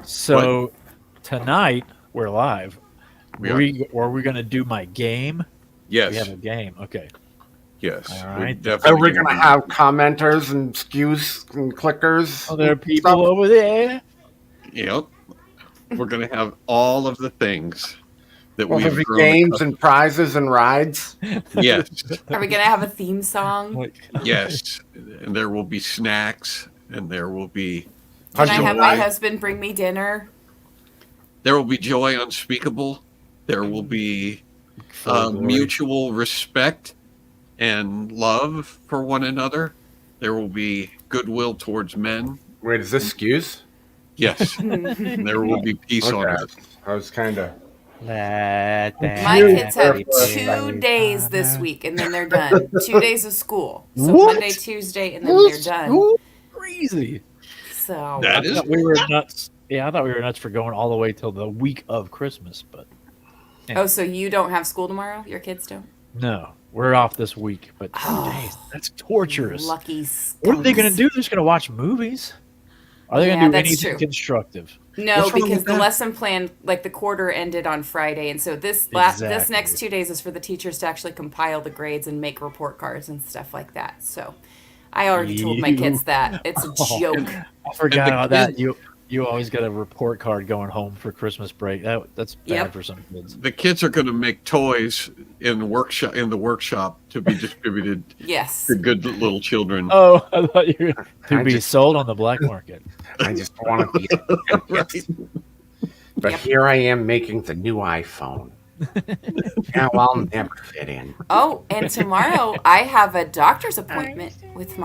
So tonight we're live. We Are we going to do my game? Yes. We have a game. Okay. Yes. All right. So we're going to have commenters and SCQS and clickers. Oh, there are people over there. Yep. We're going to have all of the things that Will there we've be grown games and prizes and rides? Yes. Are we going to have a theme song? Yes. And there will be snacks, and there will be... Can I have my husband bring me dinner? There will be joy unspeakable. There will be mutual respect and love for one another. There will be goodwill towards men. Wait, is this SCQS? Yes. And there will be peace on earth. I was kind of... My kids have 2 days this week, and then they're done. 2 days of school. So What? Monday, Tuesday, and then they're done. Crazy. So That I is... thought we were nuts. Yeah, I thought we were nuts for going all the way till the week of Christmas, but Oh, so you don't have school tomorrow? Your kids don't? no, we're off this week. But 2 days, that's torturous. Lucky What are they going to skunks. do? They're just going to watch movies? Are they going Yeah, to do that's anything true. constructive? No, What's wrong because with the that? lesson plan, like the quarter ended on Friday, and so this Exactly. next 2 days is for the teachers to actually compile the grades and make report cards and stuff like that. So I already told my kids that it's a joke. I forgot And the about that. kids- You always got a report card going home for Christmas break. That's bad Yep. for some kids. The kids are going to make toys in the workshop to be distributed Yes. to good little children. Oh, I thought you were to I be just- sold on the black market. I just want to be... Right. But Yep. here I am making the new iPhone. Now I'll never fit in. Oh, and tomorrow I have a doctor's appointment with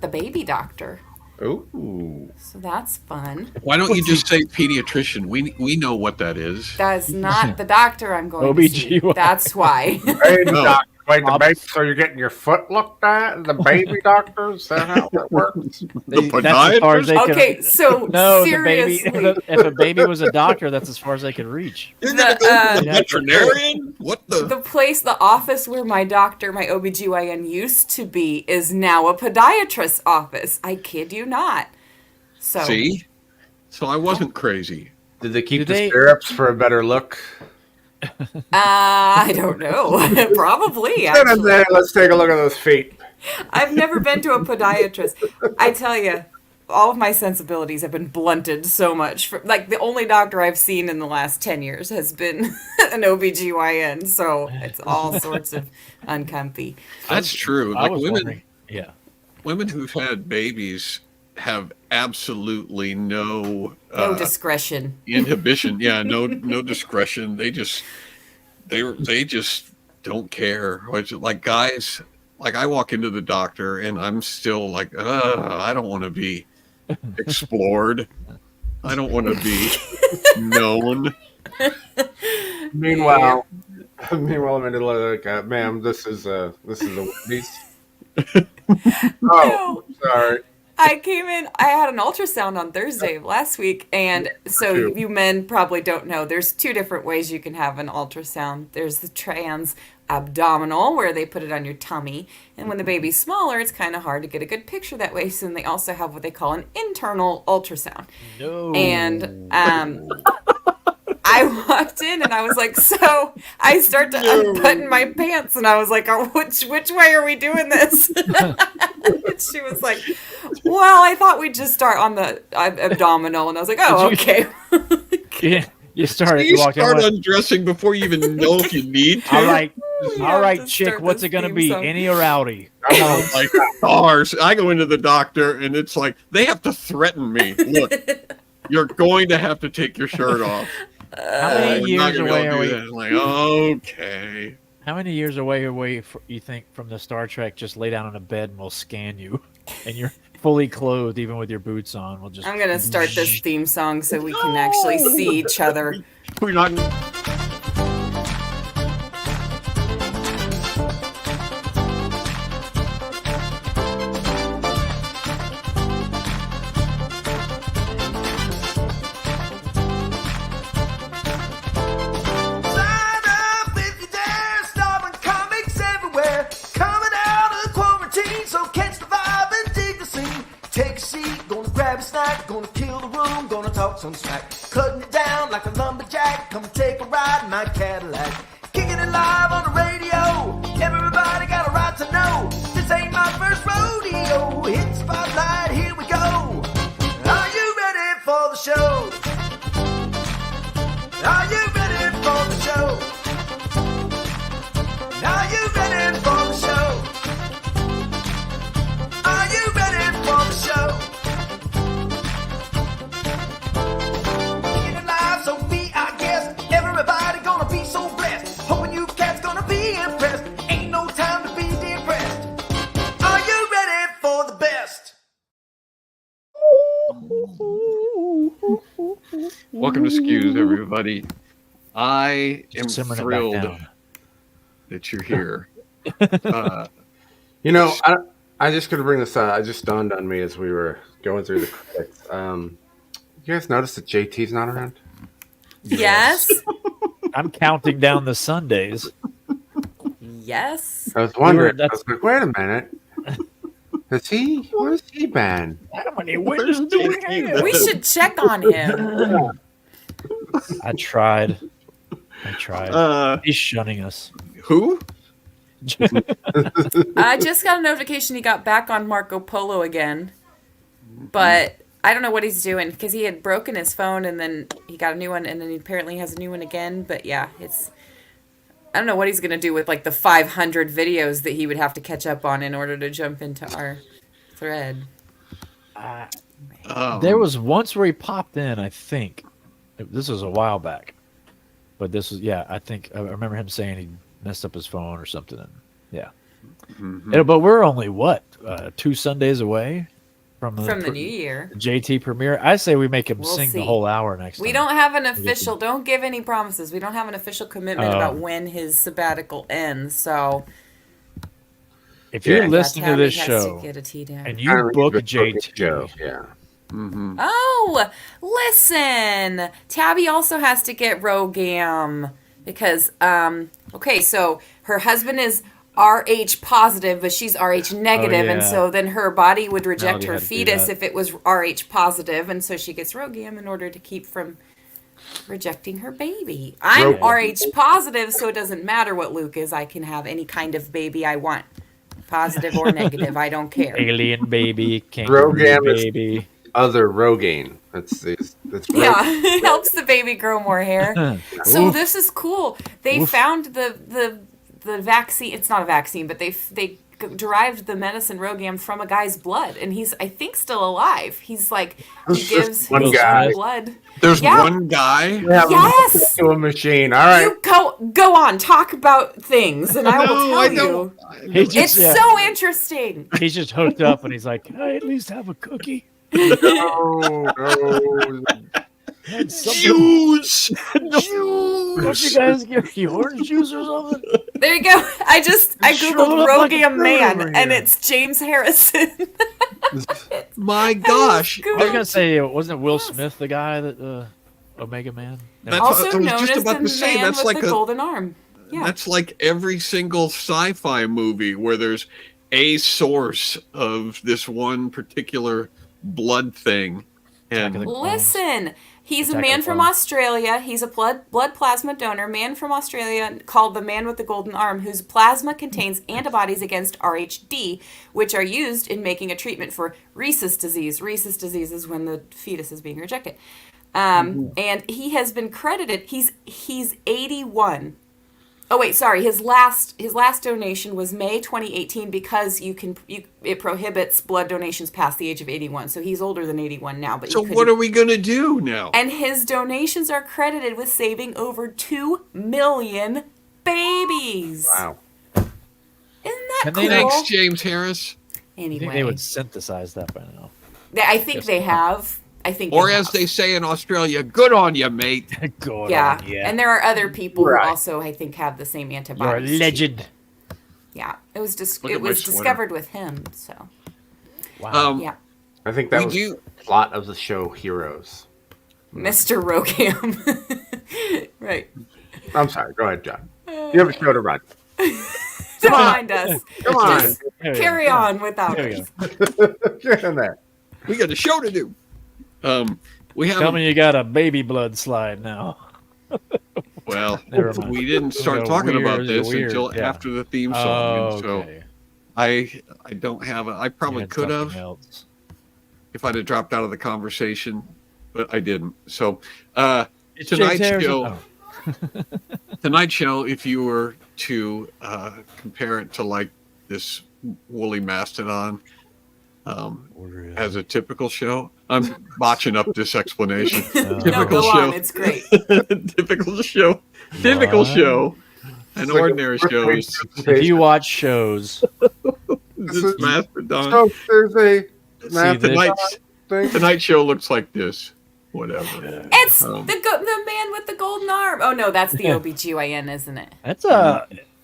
the baby doctor. Ooh. So that's fun. Why don't you just say pediatrician? We know what that is. That's not the doctor I'm going to see. OBGYN. That's why. Hey, No. doctor. Wait, the baby, so you're getting your foot looked at? The baby doctor? Is that how that works? That's as far as they can. Okay, so No, seriously. the baby. If a baby was a doctor, that's as far as they could reach. You're gonna going go to to the veterinarian? What the? The office where my doctor, my OBGYN used to be, is now a podiatrist's office. I kid you not. So See? So I wasn't crazy. Did they keep Do the they- stirrups for a better look? I don't know. Probably, Sit in actually. there. Let's take a look at those feet. I've never been to a podiatrist. I tell you, all of my sensibilities have been blunted so much. Like, the only doctor I've seen in the last 10 years has been an OBGYN, so it's all sorts of uncomfy. That's true. I Like was women, wondering. Yeah. women who've had babies have absolutely no No discretion. inhibition. Yeah, no discretion. They just don't care. Like guys, like I walk into the doctor and I'm still like, I don't want to be explored. I don't want to be known. Meanwhile, I'm in the like, ma'am, this is a Wendy's. Oh, sorry. I came in, I had an ultrasound on Thursday of last week, and so you men probably don't know, there's 2 different ways you can have an ultrasound. There's the trans abdominal, where they put it on your tummy, and when the baby's smaller, it's kind of hard to get a good picture that way, so then they also have what they call an internal ultrasound. No. And I walked in and I was like, so I start to unbutton my pants and I was like, oh, which way are we doing this? And she was like, well, I thought we'd just start on the abdominal. And I was like, oh, okay. Yeah, you started. You walked in start with, undressing before you even know if you need to. all right, You all have right, to chick. start What's this it gonna theme be? song. Any or outy? Like stars. I go into the doctor and it's like they have to threaten me. Look, you're going to have to take your shirt off. How many You're not years gonna be away able are to do we? that. I'm like, okay. How many years away you think from the Star Trek? Just lay down on a bed and we'll scan you, and you're fully clothed, even with your boots on. We'll just. I'm going to start this theme song so we can actually see each other. We're not. Sign up if you dare, starring comics everywhere. Coming out of quarantine, so catch the vibe and dig the scene. Take a seat, gonna grab a snack, gonna kill the room, gonna talk some smack. Cutting it down like a lumberjack. Come and take a ride in my Cadillac. Kicking it live on the radio. Everybody got a right to know. This ain't my first rodeo. Hit the spotlight, here we go. Are you ready for the show? Are you ready for the show? Are you ready for the show? Are you ready for the show? Kicking it live, so be our guest. Everybody gonna be so blessed. Hoping you cats gonna be impressed. Ain't no time to be depressed. Are you ready for the best? Welcome to SCQS, everybody. I am Simmering it back thrilled down. that you're here. You know, I just going to bring this up. It just dawned on me as we were going through the credits. You guys notice that JT's not around? Yes. I'm counting down the Sundays. Yes. I was wondering. I that's- was like, wait a minute. Where's he been? How many windows do we have? We should check on him. I tried. He's shunning us. Who? I just got a notification he got back on Marco Polo again. But I don't know what he's doing because he had broken his phone and then he got a new one and then he apparently has a new one again. But yeah, I don't know what he's going to do with like the 500 videos that he would have to catch up on in order to jump into our thread. There was once where he popped in, I think. This was a while back. But this was, I think, I remember him saying he messed up his phone or something. And, yeah. But we're only, 2 Sundays away from From the new year. JT premiere? I say we make him We'll sing see. the whole hour next time. We don't have an official, don't give any promises. We don't have an official commitment about when his sabbatical ends. So If you're Yeah. listening to Tabby this has show to get a tea down. and you book JT, Joe. Yeah. Oh, listen. Tabby also has to get Rogam because, okay, so her husband is RH positive, but she's RH negative, and yeah. so then her body would reject Melody her had to do fetus that. if it was RH positive, and so she gets Rogam in order to keep from rejecting her baby. I'm RH positive, so it doesn't matter what Luke is. I can have any kind of baby I want, positive or negative. I don't care. alien baby, kangaroo Rogam is- baby. Other Rogaine. That's Yeah, it helps the baby grow more hair. So Oof. this is cool. They found the vaccine. It's not a vaccine, but they derived the medicine Rogam from a guy's blood, and he's I think still alive. He's like he gives one his guy. own blood. There's Yeah. one guy. Yes. to a machine. All right. You go on, talk about things, and I will No, tell I you. don't. He It's just, so interesting. he's just hooked up, and he's like, "Can I at least have a cookie?" No. And something- Juice. Don't you guys give you orange juice or something? There you go. I Shriveled googled up like a Rogam bird man, over and here. it's James Harrison. My gosh. I was gonna say, wasn't Will Smith the guy that Omega Man? No. That's Also I was known just as about the to say, man that's with like the a- golden arm. Yeah. That's like every single sci-fi movie where there's a source of this one particular blood thing. And Listen, he's a Attack man of the from Clones. Australia. He's a blood plasma donor, man from Australia called the man with the golden arm, whose plasma contains antibodies against RHD, which are used in making a treatment for rhesus disease. Rhesus disease is when the fetus is being rejected. And he has been credited. He's 81. Oh wait, sorry. His last donation was May 2018 because it prohibits blood donations past the age of 81. So he's older than 81 now. But so he what couldn't- are we going to do now? And his donations are credited with saving over 2 million babies. Wow. Isn't that Can cool? they Thanks, James Harris. I think Anyway, they would synthesize that by now. I think they have. I think. Or they as have. they say in Australia, good on you, mate. Good Yeah. on ya. And there are other people Right. who also, I think, have the same You're a antibodies. legend. Yeah, it was Look at my sweater. discovered with him. So Wow. yeah, I think that We was do- the plot of the show Heroes. Mr. Rogam. Right. I'm sorry. Go ahead, John. You have a show to run. Don't mind us. Come on. Just There we carry go. on without There we us. go. Get in there. We got a show to do. We Tell haven't. me you got a baby blood slide now. Well, Never mind. we didn't start Go talking weird, about this weird, until yeah. after the theme song, and so Okay. I don't have it. I You probably had could something have else. if I'd have dropped out of the conversation, but I didn't. So It's tonight's Jake's show. Harrison. Tonight's show, if you were to compare it to like this woolly mastodon as a typical show, I'm botching up this explanation. No, Typical go show. on. It's great. Typical show. Typical What? show. An It's like a ordinary first show grade is If you watch shows, this is- mastodon. So there's a See, Tonight's thing. tonight's show looks like this. Whatever. It's Um, the man with the golden arm. Oh no, that's the OBGYN, isn't it? that's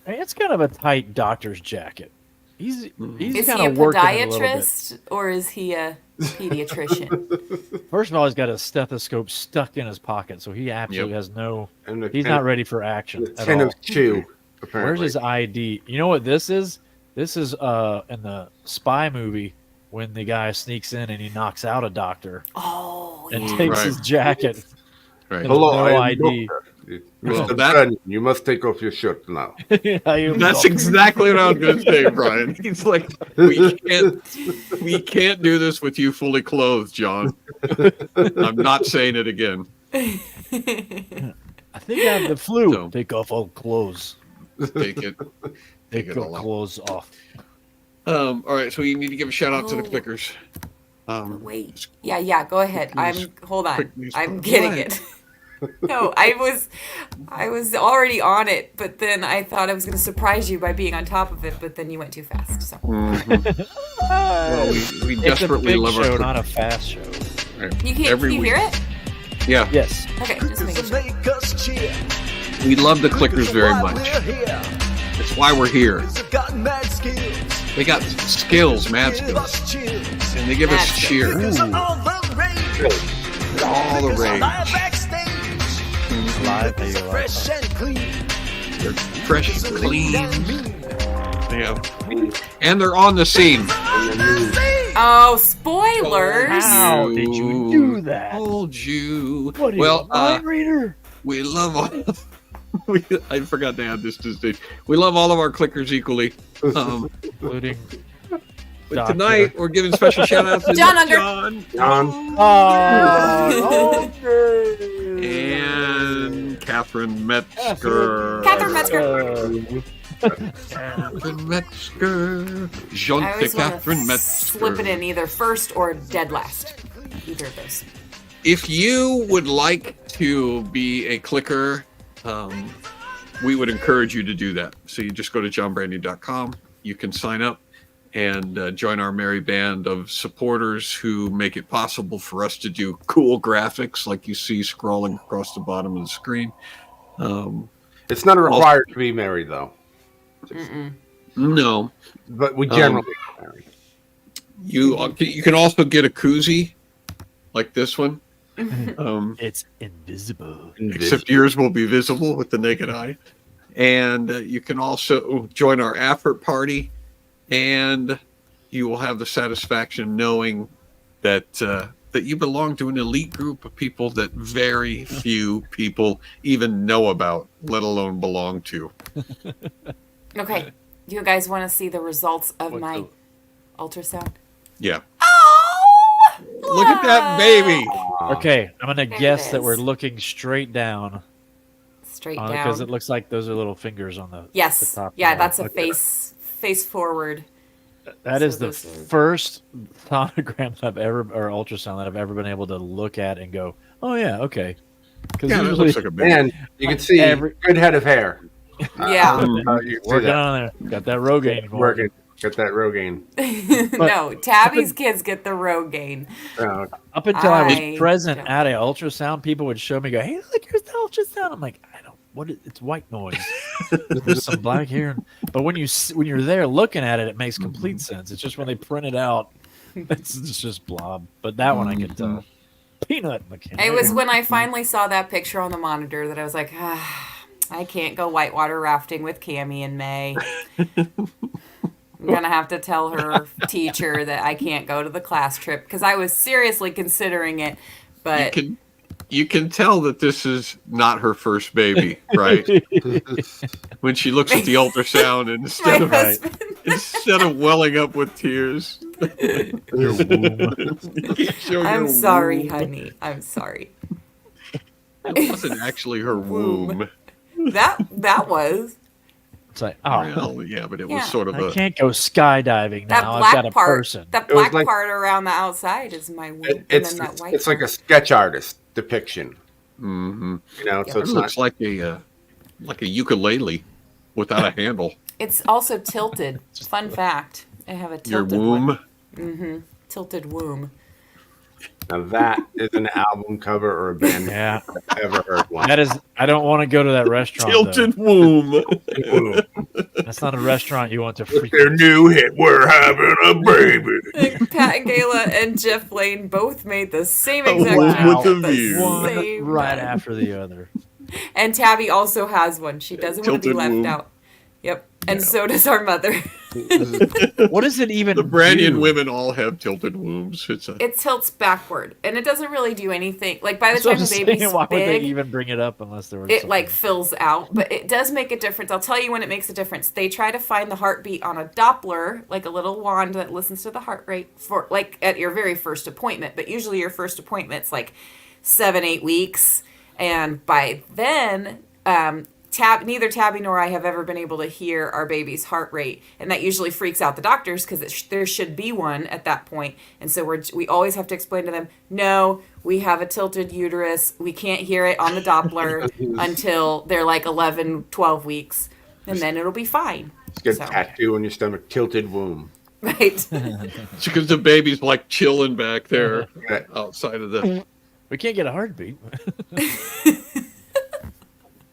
it's kind of a tight doctor's jacket. He's Is kind he a of working it a little bit. podiatrist or is he a pediatrician? First of all, he's got a stethoscope stuck in his pocket, so he absolutely has no. And the He's not ready for action at tin all. of chew. Where's Apparently, his ID? You know what this is? This is in the spy movie when the guy sneaks in and he knocks out a doctor Oh, and yeah. takes Right. his jacket. Right. hello, no I am ID. doctor. Well, Mr. that- Brennan, you must take off your shirt now. That's exactly what I was going to say, Brian. He's like, we can't do this with you fully clothed, John. I'm not saying it again. I think I have the flu. So- Take off all clothes. Take it. Take it your all off. clothes off. All right, so you need to give a shout out to the Oh. Clickers. Wait. Yeah, go ahead. Hold on. quick news I'm part. getting What? it. No, I was already on it, but then I thought I was going to surprise you by being on top of it, but then you went too fast. So Well, we It's a desperately big love our show, Clickers. not a fast show. you can't. Every Can you week. hear it? Yeah, Yes. Okay, just making sure. Make us cheer. we love the Clickers very Why much. we're here. It's why we're here. They've got mad skills. They got skills, mad Give skills, us cheers. and they give Mad us skills. cheer. Clickers are all the rage. All the Clickers are rage. live backstage. Live, Clickers are fresh and clean. They're fresh and Clickers are clean. lean and mean. Yeah. And they're on the scene. On the scene. Oh, spoilers! How did you do that? Told you. What are Well, you, a mind reader? we love all. I forgot to add this to the stage. We love all of our Clickers equally. Including But Doctor. tonight we're giving special shout outs to John Unger. John John, Oh, and Catherine Metzger. Catherine Metzger. Catherine Metzger. Jean I always want Catherine to Metzger. slip it in either first or dead last. Either of those. If you would like to be a clicker, we would encourage you to do that. So you just go to johnbrandy.com. You can sign up and join our merry band of supporters who make it possible for us to do cool graphics like you see scrolling across the bottom of the screen. it's not required to be married though, No, but we generally are married. you can also get a koozie like this one. it's invisible. Except yours will be visible with the naked eye. And you can also join our after party, and you will have the satisfaction of knowing that that you belong to an elite group of people that very few people even know about, let alone belong to. Okay, do you guys want to see the results of What's my ultrasound? Yeah. Oh! Look at that baby. Okay, I'm gonna There guess it that we're is. looking straight down Straight because down. it looks like those are little fingers on the Yes. the top. Yeah, there. that's a Okay. face forward. That so is the those are- first sonogram that I've ever or ultrasound that I've ever been able to look at and go, oh yeah, okay. Because Yeah, that usually looks like a baby. And you can see good head of hair. Yeah. You can see working that. on there, got that Rogaine Working. Get that Rogaine. No, Tabby's kids get the Rogaine. Up until I was I present don't- at an ultrasound, people would show me, go, hey, look, here's the ultrasound. I'm like, I don't. What? It's white noise. There's some black hair. But when you're there looking at it, it makes complete sense. It's just when they print it out, it's just blob. But that one I could tell. Peanut mechanic. It was when I finally saw that picture on the monitor that I was like, I can't go whitewater rafting with Cammie in May. I'm going to have to tell her teacher that I can't go to the class trip because I was seriously considering it. But you can tell that this is not her first baby, right? When she looks at the ultrasound and my husband, instead of welling up with tears, Your womb. I'm sorry, honey. I'm sorry. It wasn't actually her womb. That was It's like, oh, Well, yeah, but it was Yeah. sort of I a. can't go skydiving that now. I've black got a part. person. That It was black like- part around the outside is my womb, and It's then that white. it's like a part. sketch artist depiction. Mm-hmm. You know, so It it's looks not. like a ukulele without a handle. It's also tilted. Fun fact: I have a Your tilted womb. tilted womb. Now that is an album cover or a band Yeah, I've ever heard one. that is. I don't want to go to that restaurant. Tilted womb. Ooh. That's not a restaurant you want to With freak. their new hit, we're having a baby. And Pat and Gayla and Jeff Lane both made the same A exact womb joke with at a the view. One same right time. after the other. And Tabby also has one. She doesn't want to be Tilted left womb. out. Yep. And so does our mother. What does it even? The Brannian do? women all have tilted wombs. It tilts backward, and it doesn't really do anything. Like by the That's what time I'm the baby's saying. Why would they big, even bring it up unless there was? it like something- fills out. But it does make a difference. I'll tell you when it makes a difference. They try to find the heartbeat on a Doppler, like a little wand that listens to the heart rate for like at your very first appointment. But usually your first appointment's like 7-8 weeks, and by then. Neither Tabby nor I have ever been able to hear our baby's heart rate, and that usually freaks out the doctors because there should be one at that point. And so we always have to explain to them, no, we have a tilted uterus. We can't hear it on the Doppler until they're like 11, 12 weeks, and then it'll be fine. Just get So, a tattoo on your stomach, tilted womb. right? It's because the baby's like chilling back there Right. outside of the. We can't get a heartbeat.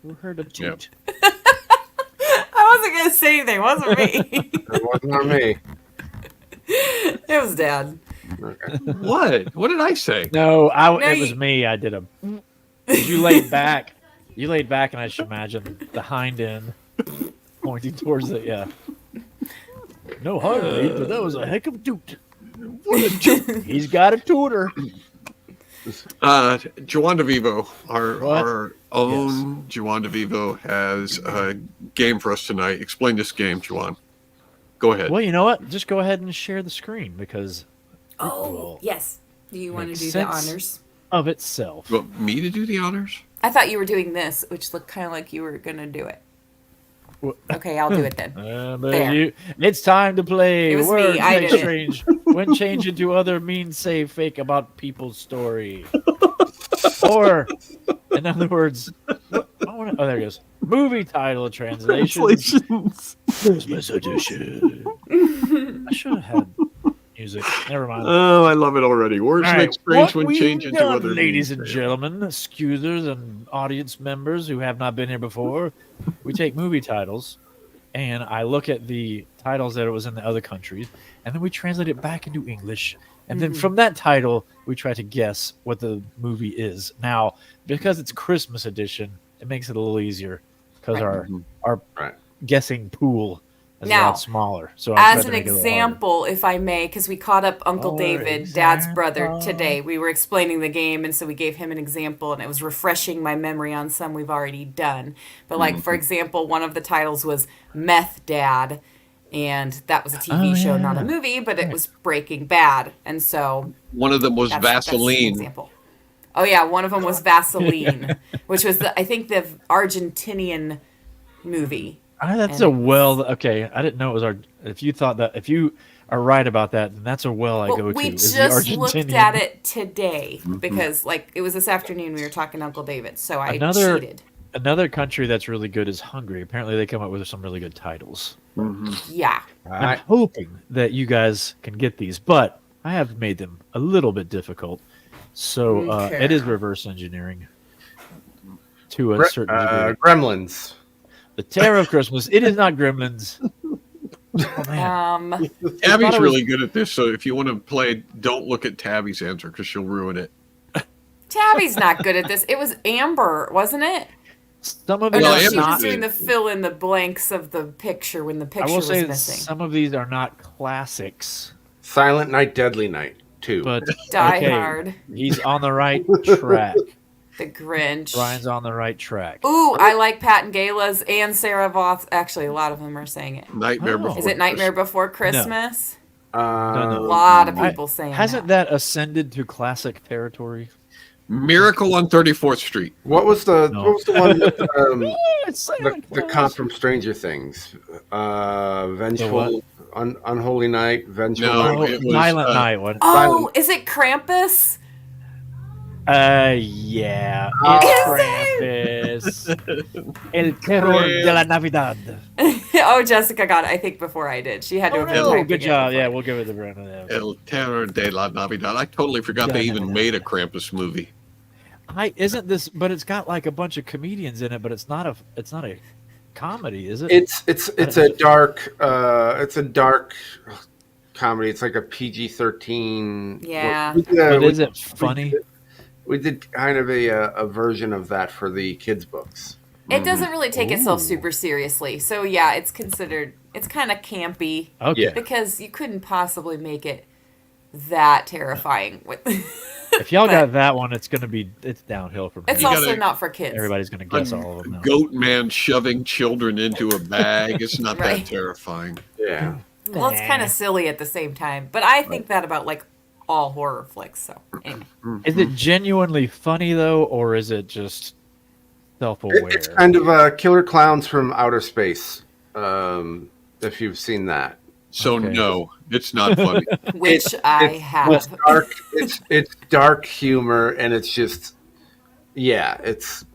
We heard a toot. I wasn't gonna say anything. It wasn't me. It wasn't on me. It was Dad. Okay. What? What did I say? No, No, it was you- me. I did a. You laid back. You laid back, and I should imagine the hind end pointing towards it. Yeah. No heartbeat, but that was a heck of a toot. What a joke. He's got a tutor. Juan DeVivo, What? our own Juan DeVivo, has a game for us tonight. Explain this game, Juan. Go ahead. Well, you know what? Just go ahead and share the screen because Oh, yes. Do you want to Makes do sense. the honors? of itself. You want me to do the honors? I thought you were doing this, which looked kind of like you were gonna do it. Well, Okay, I'll do it then. but There. it's time to play It was me, words I make did it. strange when change into other means say fake about people's story. Or, in other words, there it goes. Movie title translation. Christmas edition. I should have had music. Never mind. Oh, I love it already. Words All make right, strange what when we've change into done, other ladies means and say. gentlemen, excusers and audience members who have not been here before, we take movie titles, and I look at the titles that it was in the other countries, and then we translate it back into English, and then from that title, we try to guess what the movie is. Now, because it's Christmas edition, it makes it a little easier because our Right. guessing pool is a Now, lot smaller. So I As tried an to make it a little harder. example, if I may, because we caught up Uncle For David, Dad's example. brother, today. We were explaining the game, and so we gave him an example, and it was refreshing my memory on some we've already done. But, like, for example, one of the titles was Meth Dad, and that was a TV Oh, show, yeah. not a movie, but it was Breaking Bad. And so One of them was that's an Vaseline. example. Oh, yeah, one of them was Vaseline, which was, I think, the Argentinian movie. That's And- a well. Okay, I didn't know it was our. If you thought that, if you are right about that, then that's a well I Well, go to. we is just the looked Argentinian. at it today because, like, it was this afternoon we were talking to Uncle David, so I Another- cheated. Another country that's really good is Hungary. Apparently, they come up with some really good titles. Yeah. I'm hoping that you guys can get these, but I have made them a little bit difficult. So Okay. it is reverse engineering to a certain degree. Gremlins. The Terror of Christmas. It is not Gremlins. Oh, man. Tabby's it was- really good at this, so if you want to play, don't look at Tabby's answer because she'll ruin it. Tabby's not good at this. It was Amber, wasn't it? Some of Oh, these no, Yeah, she are Amber's was not. doing the fill in the blanks of the picture when the I picture will was say missing. some of these are not classics. Silent Night, Deadly Night. 2. But Die okay, Hard. he's on the right track. The Grinch. Brian's on the right track. Ooh, I like Patton Gala's and Sarah Voth. Actually, a lot of them are saying it. Nightmare Oh. Before Is it Nightmare Christmas. Before Christmas? No. A lot of people saying Hasn't that. that ascended to classic territory? Miracle on 34th Street. What was the No. what was the one with It's the cop from Stranger Things? Vengeful, Unholy Night, Vengeful No. Night. It was, Violent Night one. Oh, is it Krampus? Yeah. Is It's Krampus. El terror de la Navidad. Oh, Jessica got it, I think, before I did. She had to Oh, have been no. typing Good it job. before. Yeah, we'll give it the Brandon. Yeah. El Terror de la Navidad. I totally forgot they even made a Krampus movie. Isn't this? But it's got like a bunch of comedians in it. But it's not a comedy, is it? It's a dark comedy. It's like a PG-13. Yeah. But is it funny? We did kind of a version of that for the kids' books. It doesn't really take itself Ooh. super seriously. So, yeah, it's kind of campy. Okay. Yeah. Because you couldn't possibly make it that terrifying. If y'all But- got that one, it's downhill from It's here. You also gotta- not for kids. Everybody's gonna guess all of them now. Goat man shoving children into a bag. It's not Right. that terrifying. Yeah. Well, it's kind of silly at the same time. But I think that about, like, all horror flicks. So, anyway. Is it genuinely funny though, or is it just self-aware? It's kind of Killer Clowns from Outer Space. If you've seen that. So Okay. no, it's not funny. Which I It's have. dark. It's dark humor, and it's just it's.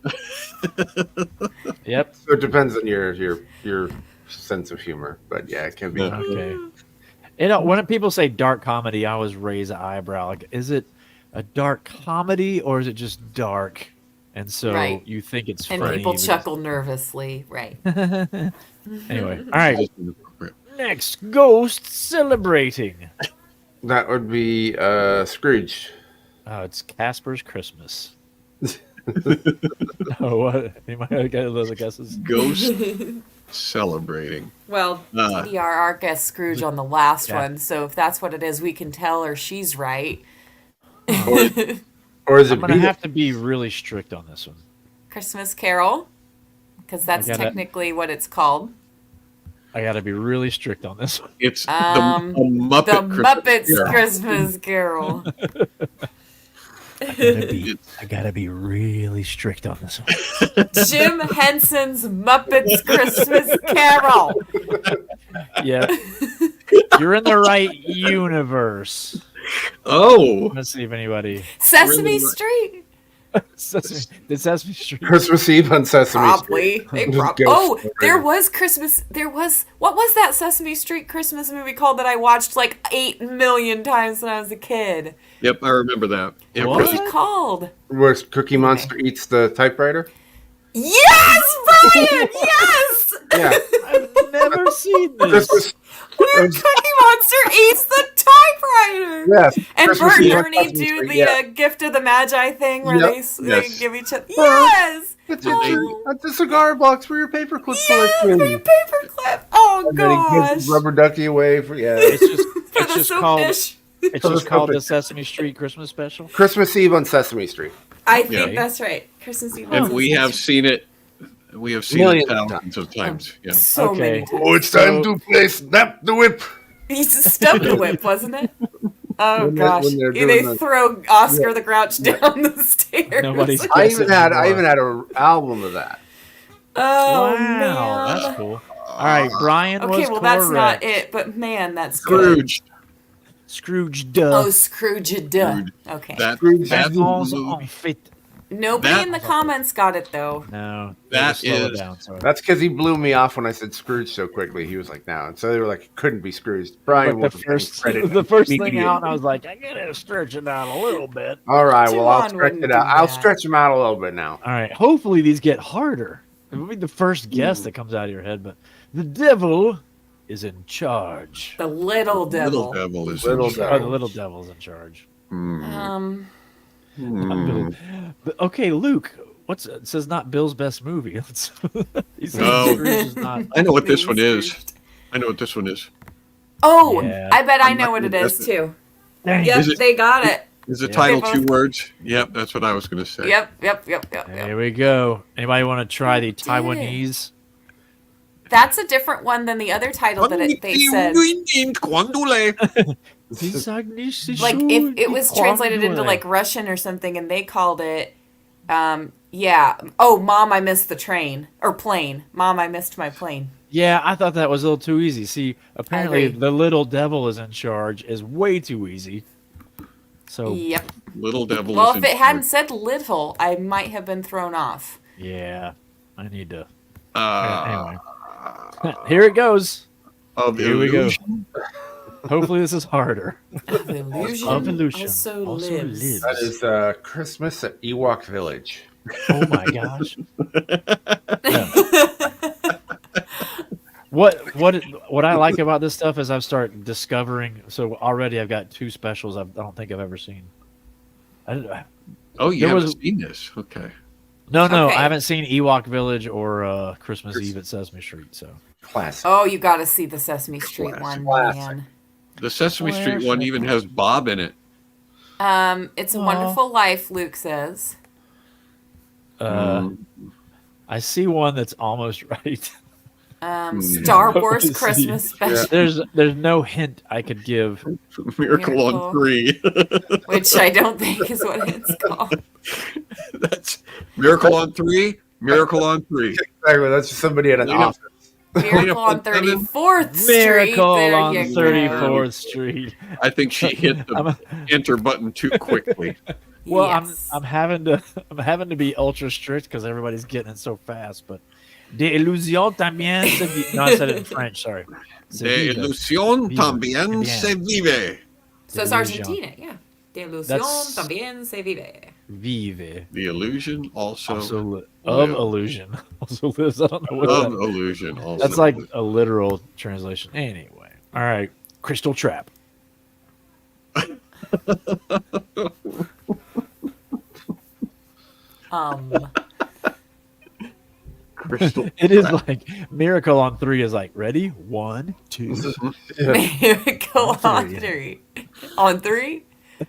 Yep. So it depends on your sense of humor, but yeah, it can be. Yeah. Okay. You know, when people say dark comedy, I always raise an eyebrow. Like, is it a dark comedy or is it just dark? And so Right. you think it's And funny. people because- chuckle nervously. Right. Anyway, all right. Next, ghost celebrating. That would be Scrooge. Oh, it's Casper's Christmas. Oh, what? Anybody got those guesses? Ghost celebrating. Well, Uh. TDRR guessed Scrooge on the last Yeah. one, so if that's what it is, we can tell her she's right. Or is I'm it gonna Beetlejuice? have to be really strict on this one. Christmas Carol, because that's I gotta- technically what it's called. I got to be really strict on this one. It's Um, the Muppet. The Christmas Muppets Carol. Christmas Carol. I gotta be really strict on this one. Jim Henson's Muppets Christmas Carol. Yeah, you're in the right universe. Oh, Let's see if anybody. Sesame Really? Street. Did Sesame Street? Christmas Eve on Sesame Street. Probably. They Just prob- go oh, for it. there was Christmas. There was. What was that Sesame Street Christmas movie called that I watched like 8 million times when I was a kid? yep, I remember that. It What? What's was it called? Where Cookie Monster eats the typewriter. Yes, Brian! Yes! Yeah. I've never seen this. Christmas. Where Cookie Monster eats the typewriter. Yes. And Christmas Bert and Eve on Ernie Sesame do Street, the yeah. gift of the Magi thing where Yep. they Yes. give each other. Yes! It's Oh. a cigar box for your paperclip Yeah, for collection. your paperclip. Oh, And then he gives gosh. his rubber ducky away for It's just, For it's the just soap called. dish. It's For the just called soap the dish. Sesame Street Christmas Special. Christmas Eve on Sesame Street. I think Yeah. that's right. Christmas Eve. and we have seen it. We have seen Millions it of thousands of times. Yeah. so Okay. many times. Oh, it's time to play Snap the Whip. He's stubbed the whip, wasn't it? Oh When gosh! they're They doing the- throw Oscar the Grouch down the stairs. Nobody's- I Yes, even had anymore. an album of that. Oh Wow, man. that's cool. All right, Brian was Okay, well that's not correct. it, but man, that's good. Scrooge. Scrooge, duh. Oh, Scrooge, duh. Scrooge. Okay. That Scrooge. that Balls movie- on fit. Nobody that- in the comments got it though. No, That slow it is- down. Sorry. That's because he blew me off when I said Scrooge so quickly. He was like, "No," and so they were like, "It couldn't be Scrooge." Brian But was the first thing out, and I was like, I gotta stretch it out a little bit. All right, well, I'll Juan stretch wouldn't it out. do I'll that. stretch him out a little bit now. All right, hopefully these get harder. It will be the first guess that comes out of your head, but the devil is in charge. The little devil. Little devil is Little in devil. Oh, charge. the little devil's in charge. Hmm. But, okay, Luke, it says not Bill's best movie. He says No. Scrooge is not. I know what this one is. I know what this one is. Oh, Yeah. I bet I I'm know not what it gonna is guess it. too. Dang. Yep, Is it- they got it. Is the Yeah. title They 2 both- words? Yep, that's what I was going to say. Yep. Here we go. Anybody want to try the did. Taiwanese? That's a different one than the other title that they said. Like if it was translated into like Russian or something, and they called it, Mom, I missed the train or plane. Mom, I missed my plane. Yeah, I thought that was a little too easy. See, apparently agree. the little devil is in charge is way too easy. So Yep. Little devil. Well, is if in it hadn't charge. said little, I might have been thrown off. yeah, I need to. Uh, Anyway, here it goes. of Here we go. illusion. Hopefully this is harder. Of illusion, Evolution also, also lives. lives. That is Christmas at Ewok Village. Oh my gosh. What I like about this stuff is I've started discovering. So already I've got 2 specials I don't think I've ever seen. Oh, you There haven't was- seen this? Okay. No, Okay. I haven't seen Ewok Village or Christmas Eve at Sesame Street. So Classic. Oh, you got to see the Sesame Street one, Classic. man. The Sesame Street one even has Bob in it. It's a Wonderful Life, Luke says. I see one that's almost right. Star Wars See. Christmas special, There's no hint I could give. Miracle on 3. which I don't think is what it's called. That's Miracle on 3. Miracle on 3. Exactly. That's just somebody at an Later. office. Miracle on 34th Street. Miracle There on you go. 34th Street. I think she hit the enter button too quickly. Well, Yes. I'm having to be ultra strict because everybody's getting it so fast. But de illusion también se vive. No, I said it in French. Sorry. Se De vive. ilusión Vive. también Bien. se vive. So it's Illusion. Argentina, yeah. De ilusión That's- también se vive. Vive. The illusion also, Of live. illusion. Also lives. I don't know what of that, illusion also. that's like live. a literal translation. Anyway. All right. Crystal Trap. Crystal. It is like Miracle on 3 is like ready? 1, 2. Miracle on three. 3. On 3?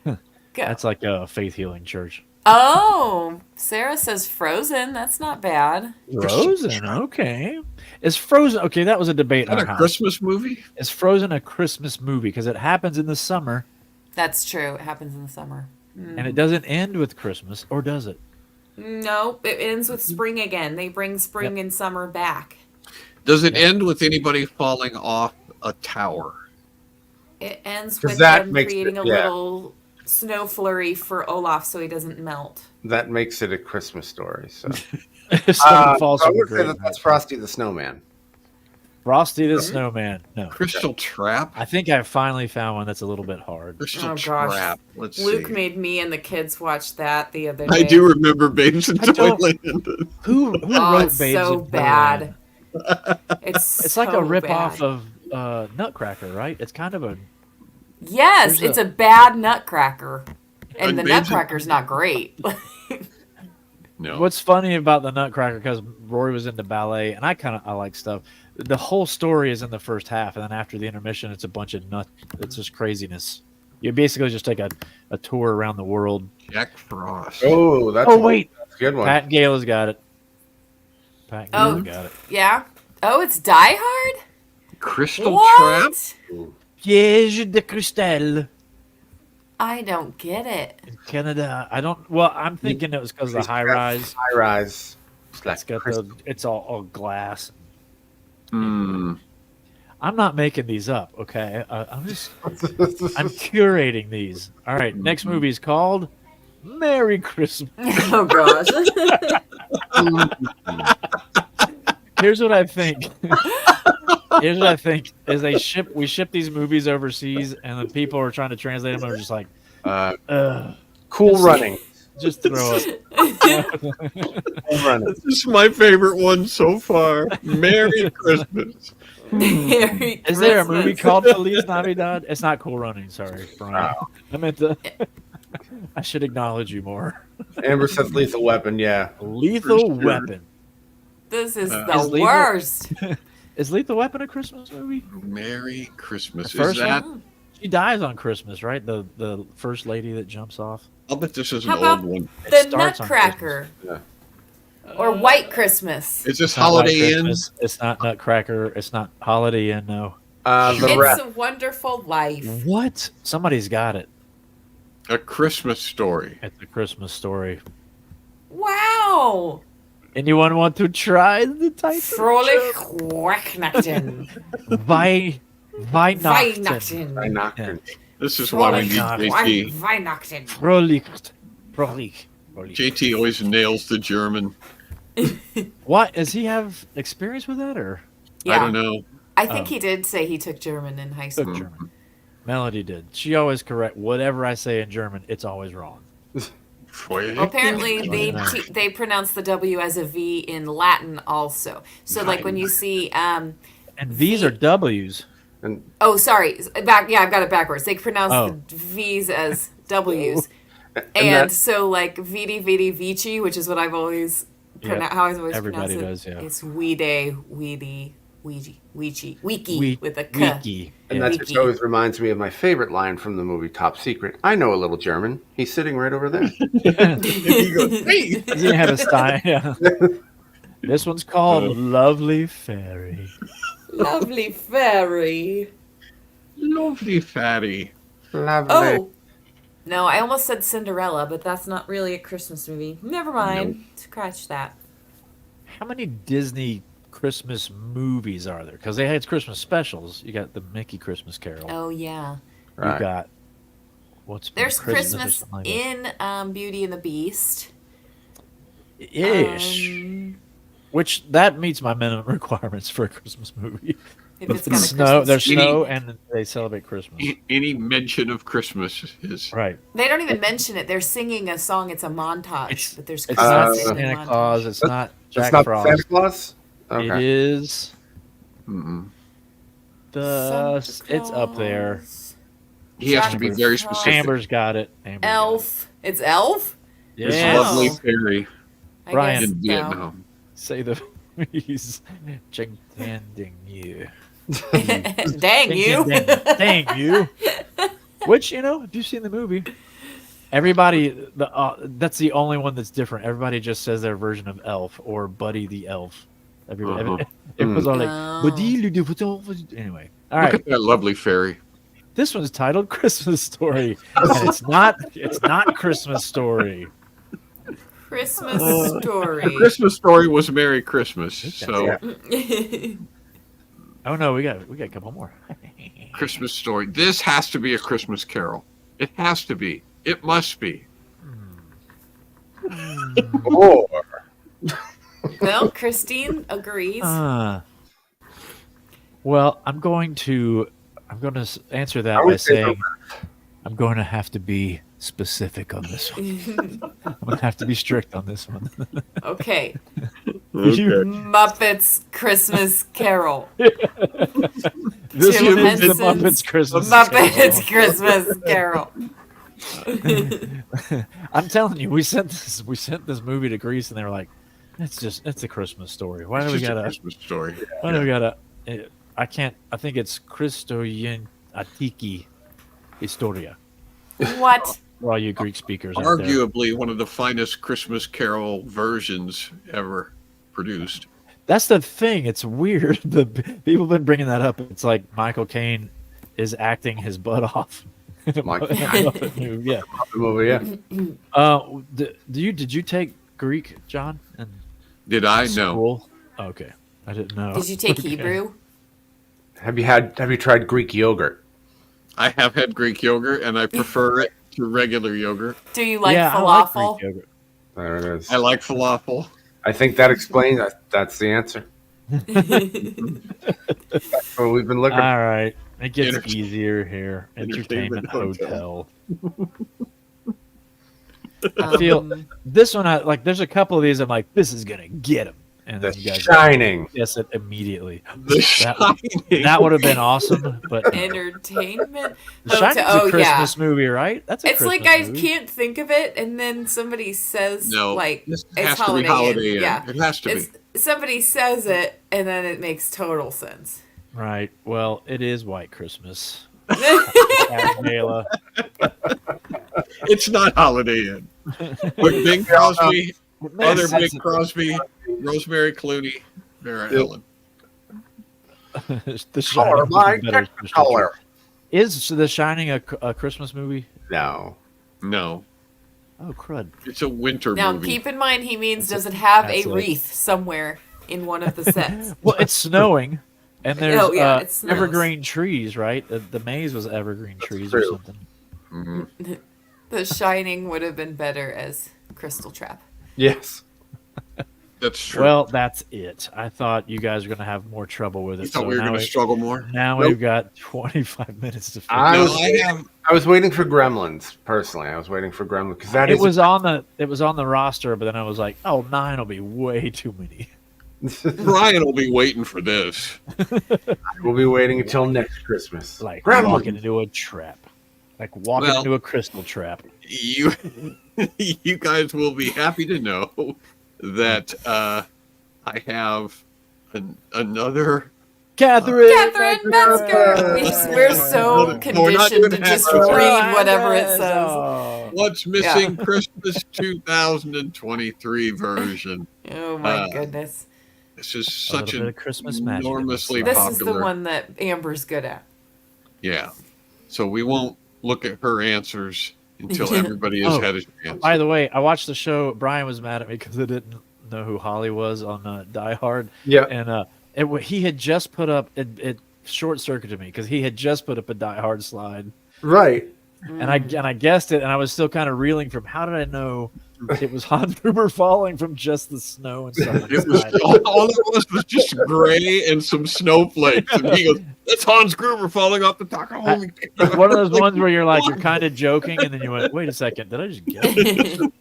Go. That's like a faith healing church. Oh, Sarah says Frozen. That's not bad. Frozen, okay. Is Frozen okay? That was a debate Is in that our a house. Christmas movie? Is Frozen a Christmas movie? Because it happens in the summer That's true. It happens in the summer. and it doesn't end with Christmas, or does it? No, it ends with spring again. They bring spring and summer back. Does it end with anybody falling off a tower? It ends 'Cause with that them makes creating it- a yeah. little snow flurry for Olaf so he doesn't melt. That makes it a Christmas story. So If someone falls I from a would say great that that's height. Frosty the Snowman. Frosty the Snowman. No. Crystal Trap? I think I finally found one that's a little bit hard. Crystal Oh, gosh. Trap. Let's Luke see. made me and the kids watch that the other day. I do remember Babes in I don't- Toyland. Who Oh, wrote it's Babes so in bad. Toyland? It's like a so rip-off bad. of Nutcracker, right? It's kind of a... Yes, There's it's a bad Nutcracker. And the Babes in- Nutcracker's not great. No. What's funny about the Nutcracker, because Rory was into ballet, and I like stuff. The whole story is in the first half, and then after the intermission, it's a bunch of it's just craziness. You basically just take a tour around the world. Jack Frost. Oh, that's Oh, wait. that's a good one. Pat and Gayla's got it. Pat and Oh. Gayla got it. Yeah. Oh, it's Die Hard? Crystal Trap? What? Piège de Cristal I don't get it. in Canada. I don't. Well, I'm thinking it was because of the high rise. High rise. It's got it's all glass. Hmm. I'm not making these up, okay? I'm curating these. All right, next movie is called Merry Christmas. Oh, gosh. Here's what I think. Here's what I think is we ship these movies overseas, and the people who are trying to translate them are just like, Cool running. just throw it. Cool running. This is my favorite one so far. Merry Christmas. Merry Is there a Christmas. movie called Feliz Navidad? It's not Cool Running. Sorry, Brian. I meant to. I should acknowledge you more. Amber says Lethal Weapon. Yeah. Lethal sure. Weapon. This is Is the Lethal- worst. Is Lethal Weapon a Christmas movie? Merry Christmas. The first Is that one? She dies on Christmas, right? The first lady that jumps off. I'll bet this is an How old about one. the starts on Nutcracker Yeah. or White Christmas? Is this It's not White Holiday Inn? Christmas. It's not Nutcracker. It's not Holiday Inn. No. The It's rest. a Wonderful Life. What? Somebody's got it. A Christmas Story. It's a Christmas story. Wow. Anyone want to try the title? Fröhlich Weihnachten. Weihnachten. Weihnachten. This is why we need JT. Weihnachten. Fröhlich. JT always nails the German. What? Does he have experience with that, or I don't know. I think he did say he took German in high school. German? Melody did. She always correct whatever I say in German. It's always wrong. Apparently, they pronounce the W as a V in Latin also. So, like when you see, And V's are W's. And oh, sorry, back. Yeah, I've got it backwards. They pronounce Oh. the V's as W's, that- so like Vidi Vidi Vici, which is what I've always how I've always Everybody pronounced it. does, yeah. It's Weedy, Weedy, Ouija, Ouija, Wiki We- with a K. Wiki. and Yeah. that just always reminds me of my favorite line from the movie Top Secret. I know a little German. He's sitting right over there. He goes, hey! Does he have a style? Yeah. This one's called Lovely Fairy. Lovely fairy. Lovely fatty. Lovely. Oh. No, I almost said Cinderella, but that's not really a Christmas movie. Never mind. Scratch that. How many Disney Christmas movies are there? Because they had Christmas specials. You got the Mickey Christmas Carol. Oh, yeah. Right. You got There's or Christmas something like in Beauty and the Beast. that. Ish. Which that meets my minimum requirements for a Christmas movie. If it's got a Snow, Christmas there's tree. snow, and they celebrate Christmas. Any mention of Christmas is Right. They don't even mention it. They're singing a song. It's a montage, but there's It's not Christmas in the Santa montage. Claus. It's not It's Jack not Frost. Santa Claus? Okay. It is Mm-mm. it's up there. He has to be Jack very Frost. specific. Amber's got it. Amber's got Elf. It's Elf? it. This Yes. lovely fairy I Brian. guess in so. Vietnam. Say the he's jing-tanding you. Dang you. Dang you. Which, if you've seen the movie, everybody, that's the only one that's different. Everybody just says their version of Elf or Buddy the Elf. Everybody, it was all like, Oh. Buddy le Duvetot. Anyway, all Look right. at that lovely fairy. This one's titled Christmas Story, and it's not Christmas Story. Christmas Story. Christmas Story was Merry Christmas. So Yeah. Oh no, we got a couple more. Christmas Story. This has to be a Christmas Carol. It has to be. It must be. Or Well, Christine agrees. Well, I'm going to answer that I by would say saying I'm going to have to be specific on this one. I'm going to have to be strict on this one. Okay. You- Muppets Christmas Carol. this Jim one is the Henson's Muppets Christmas. Muppets Christmas Carol. I'm telling you, we sent this movie to Greece, and they were like, "It's a Christmas story. Why do we It's just a gotta? Christmas Story. Why do we gotta? I can't. I think it's Christoyen Atiki Historia. What? For all you Greek speakers out there. Arguably one of the finest Christmas Carol versions ever produced. That's the thing. It's weird. The people have been bringing that up. It's like Michael Caine is acting his butt off. Michael Yeah. the movie, yeah. Did you take Greek, John? In Did I? No. school? Okay, I didn't know. Did you take Okay. Hebrew? Have you tried Greek yogurt? I have had Greek yogurt, and I prefer it to regular yogurt. Do you like Yeah, I like falafel? Greek yogurt. There it is. I like falafel. I think that explains that's the answer. That's what we've been looking All right, it gets Enter- easier here. Entertainment Entertainment Hotel. I feel this one. There's a couple of these. I'm like, this is gonna get him, and The then you guys Shining. guess it immediately. The Shining. That would have been awesome, but Entertainment. The Shining's Oh, a yeah. Christmas movie, right? That's a It's Christmas like I movie. can't think of it, and then somebody says No, like this it's has to be Holiday Holiday Inn. Inn. Yeah, It has to be. Somebody says it, and then it makes total sense. Right. Well, it is White Christmas. Cat Gala. It's not Holiday Inn. But Bing Crosby, other Bing Crosby, Rosemary Clooney, Vera Ellen. The Shining Color, was my better. color. Is The Shining a Christmas movie? No. No, Oh, crud. it's a winter Now, movie. keep in mind, he means does it have a That's it. wreath somewhere in one of the sets? Well, it's snowing, and there's Oh, yeah, it snows. evergreen trees, right? The maze was evergreen trees or true. something. Mhm. The Shining would have been better as Crystal Trap. Yes. That's true. Well, that's it. I thought you guys were going to have more trouble with it. you thought we were now going to struggle more? Now Nope. we've got 25 minutes to figure I No, was, I have. I was waiting for Gremlins, personally. I was waiting for Gremlins because that it is was on the roster, but then I was like, oh, 9 will be way too many. Brian will be waiting for this. We'll be waiting until next Christmas. Like Gremlins. walking into a trap. Like walking Well- into a crystal trap. You, you guys will be happy to know that I have another. Catherine! Catherine Metzger! We're so No, we're not conditioned to doing just Catherine. read whatever it says. Oh. What's missing? Christmas 2023 version. Oh my Uh, goodness. This is A such little bit an of Christmas magic in enormously this. This is the popular. one that Amber's good at. Yeah. So we won't look at her answers until everybody has Oh, had a chance. By the way, I watched the show. Brian was mad at me because I didn't know who Holly was on Die Hard. Yeah. And he had just put up it short circuited me because he had just put up a Die Hard slide, Right. and I guessed it, and I was still kind of reeling from how did I know it was Hans Gruber falling from just the snow and stuff. It was all it was just gray and some snowflakes, and he goes, "That's Hans Gruber falling off the Taco." It's one of those ones where you're like you're kind of joking, and then you went, "Wait a second, did I just get it?"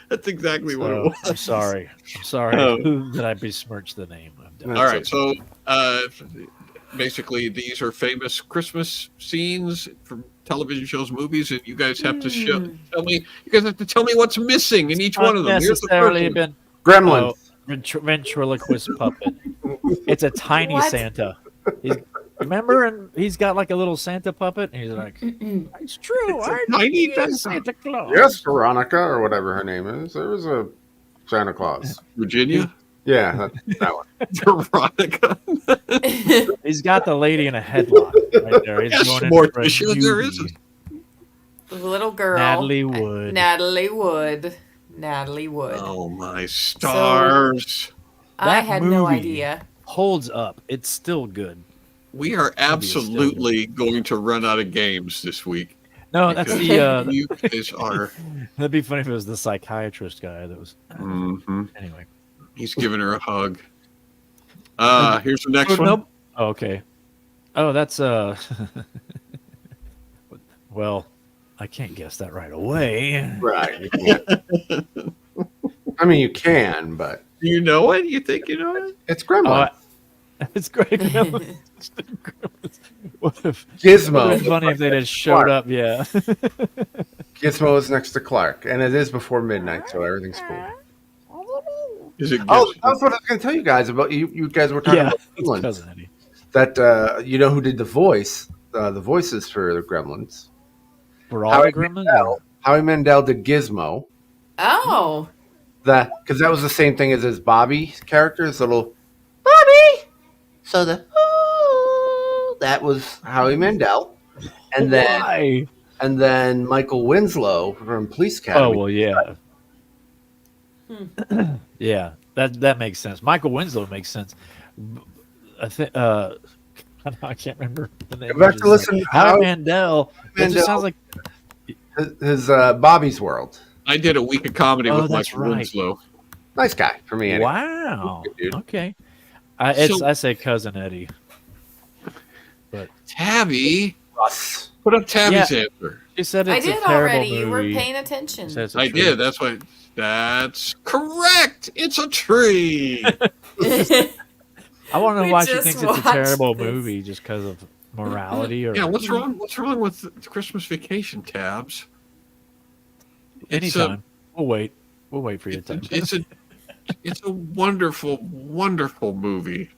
That's exactly what it So, was. I'm sorry. I'm sorry Oh. that I besmirched the name. I'm done. All right, so basically, these are famous Christmas scenes from television shows, movies, and you guys have to tell me. You guys have to tell me what's missing in each one of them. Here's the first Unnecessarily one. been Gremlins. ventriloquist puppet. It's a tiny What? Santa. Remember, and he's got like a little Santa puppet, and he's like, "It's true, I tiny am Santa. Santa Claus." Yes, Veronica, or whatever her name is. There was a Santa Claus. Virginia, Yeah, that one. Veronica. He's got the lady in a headlock right there. He's Yes, going in more for a tissues there newbie. is. The little girl. Natalie Wood. Natalie Wood. Natalie Wood. Oh my stars! I That had no movie idea. Holds up. It's still good. We are absolutely going to run out of games this week. No, that's because the. you guys are. That'd be funny if it was the psychiatrist guy that was. Mhm. Anyway. He's giving her a hug. Here's the next Oh, one. nope. Oh, okay. Oh, that's Well, I can't guess that right away. Right. You can't. I mean, you can, but Do you know it? You think you know it? it's Gremlins. It's great. What if Gizmo. It'd been funny if they just showed up? Yeah. Gizmo is next to Clark, and it is before midnight, so everything's cool. Is it? Oh, that's what I was going to tell you guys about. You guys were talking Yeah. about It's Gremlins. Cousin Eddie. That you know who did the voices for the Gremlins? For all Howie the Gremlins? Mandel. Howie Mandel did Gizmo. Oh. Because that was the same thing as his Bobby character, his little Bobby. So that was Howie Mandel, and then Why? Michael Winslow from Police Academy. Oh well, yeah. Yeah, that makes sense. Michael Winslow makes sense. I think I can't remember the name. Go back to listen to Howie Howie Mandel. It Mandel. just sounds like his Bobby's World. I did a week of comedy Oh, with that's Michael right. Winslow. Nice guy for me. Anyway. wow. Good dude. Okay, So- I say Cousin Eddie. Tabby, Russ. put up Tabby's answer. She said I it's did a terrible already. You were movie. paying attention. She said it's a I tree. did. That's correct. It's a tree. I want to know We why she just thinks it's a watched terrible this. movie just because of morality or Yeah, what's wrong? What's wrong with the Christmas Vacation, Tabs? It's a- anytime. We'll wait. We'll wait for your time. It's a wonderful, wonderful movie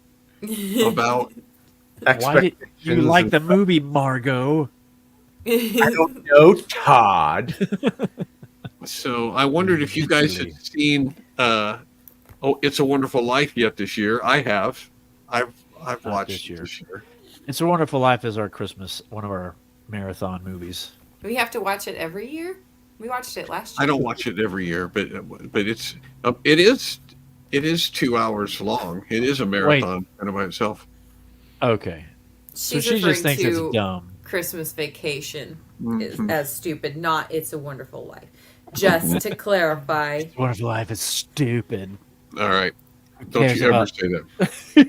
about Why did you Expectations like and- the movie, Margot? I don't know, Todd. So I wondered if you guys had seen It's a Wonderful Life yet this year. I have. I've watched it this year. It's a Wonderful Life is our Christmas, one of our marathon movies. We have to watch it every year. We watched it last year. I don't watch it every year, but it is 2 hours long. It is a marathon kind of by itself. Okay. So She's she just referring thinks to it's dumb. Christmas Vacation is as stupid, not It's a Wonderful Life. Just to clarify. Wonderful Life is stupid. All right. Don't cares you ever about- say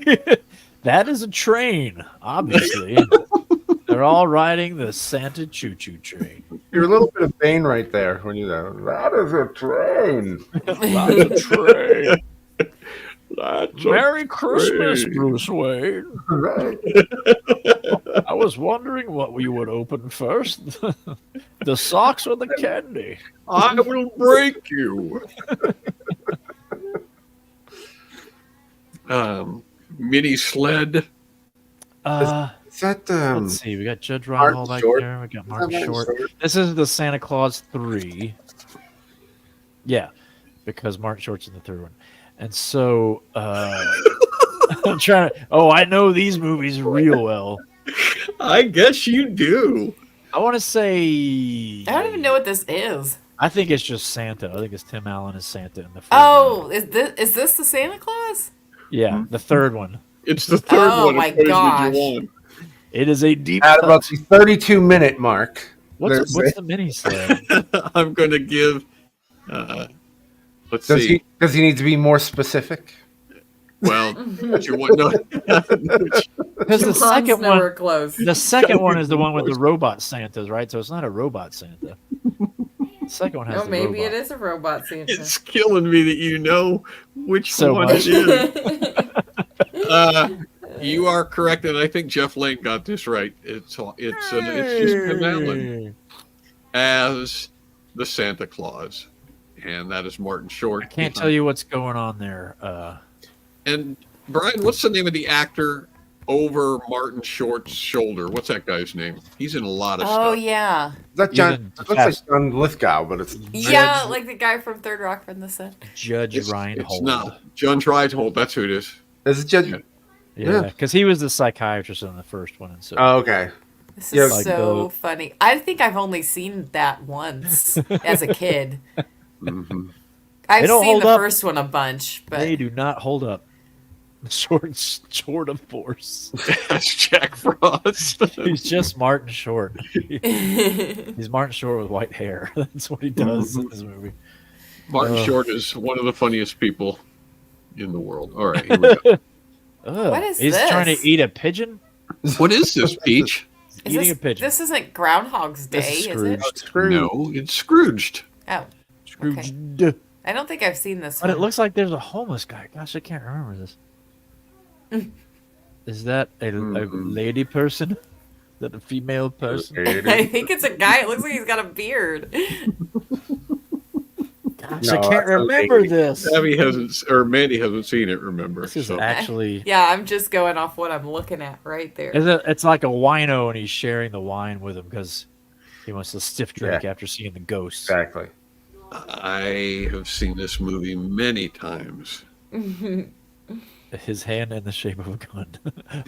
that. That is a train, obviously. They're all riding the Santa choo-choo train. You're a little bit of Bane right there when you go, that is a train. That's a train. Merry Christmas, Bruce Wayne. Right. I was wondering what we would open first, the socks or the candy. I will break you. Mini sled. Is that Let's see. We got Judge Martin Reinhold back Short? there. We got Martin Martin Short. Short? This is the Santa Claus 3. Yeah, because Martin Short's in the third one. And so I'm trying to. Oh, I know these movies real well. I guess you do. I want to say. I don't even know what this is. I think it's just Santa. I think it's Tim Allen as Santa in the first Oh, one. is this the Santa Claus? Yeah, the third one. It's the third Oh one. my Opposed to gosh. Juan. It is a deep. at about the 32-minute mark? What's the mini sled? I'm going to give. Let's see. Does he need to be more specific? Well, what you want? No. Because the Juan's second nowhere one, close. the second one is the one with the robot Santas, right? So it's not a robot Santa. The second one has Oh, the maybe robot. it is a robot Santa. It's killing me that you know which So one much. it is. You are correct, and I think Jeff Lane got this right. It's just Tim Allen as the Santa Claus, and that is Martin Short. I can't tell you what's going on there. And Brian, what's the name of the actor over Martin Short's shoulder? What's that guy's name? He's in a lot of Oh, stuff. yeah. Is that He's John? in It looks like John Lithgow, but it's Yeah, like the guy from Third Rock from the Sun. Judge It's Reinhold. not John Reinhold. That's who it is. Is it Judge? Yeah, because he was the psychiatrist in the first one, and so Oh, okay. This Yeah, is like so the- funny. I think I've only seen that once as a kid. Mm-hmm. I've don't seen hold the up. first one a bunch, but they do not hold up. Short of force. That's Jack Frost. He's just Martin Short. He's Martin Short with white hair. That's what he does in this movie. Martin Short is one of the funniest people in the world. All right, here we go. What is He's this? trying to eat a pigeon. What is this, Peach? is Eating this, a pigeon. this isn't Groundhog's Day, This is is it? Scrooge. No, it's Scrooged. Oh, Scrooge. I don't think I've seen this But one. it looks like there's a homeless guy. Gosh, I can't remember this. Is that a lady person? Is that a female person? I think it's a guy. It looks like he's got a beard. Gosh, No, I can't that's a remember lady. this. Mandy hasn't seen it. Remember? This is so. actually. Yeah, I'm just going off what I'm looking at right there. It's like a wino, and he's sharing the wine with him because he wants to stiff drink Yeah. after seeing the ghosts. Exactly. I have seen this movie many times. His hand in the shape of a gun.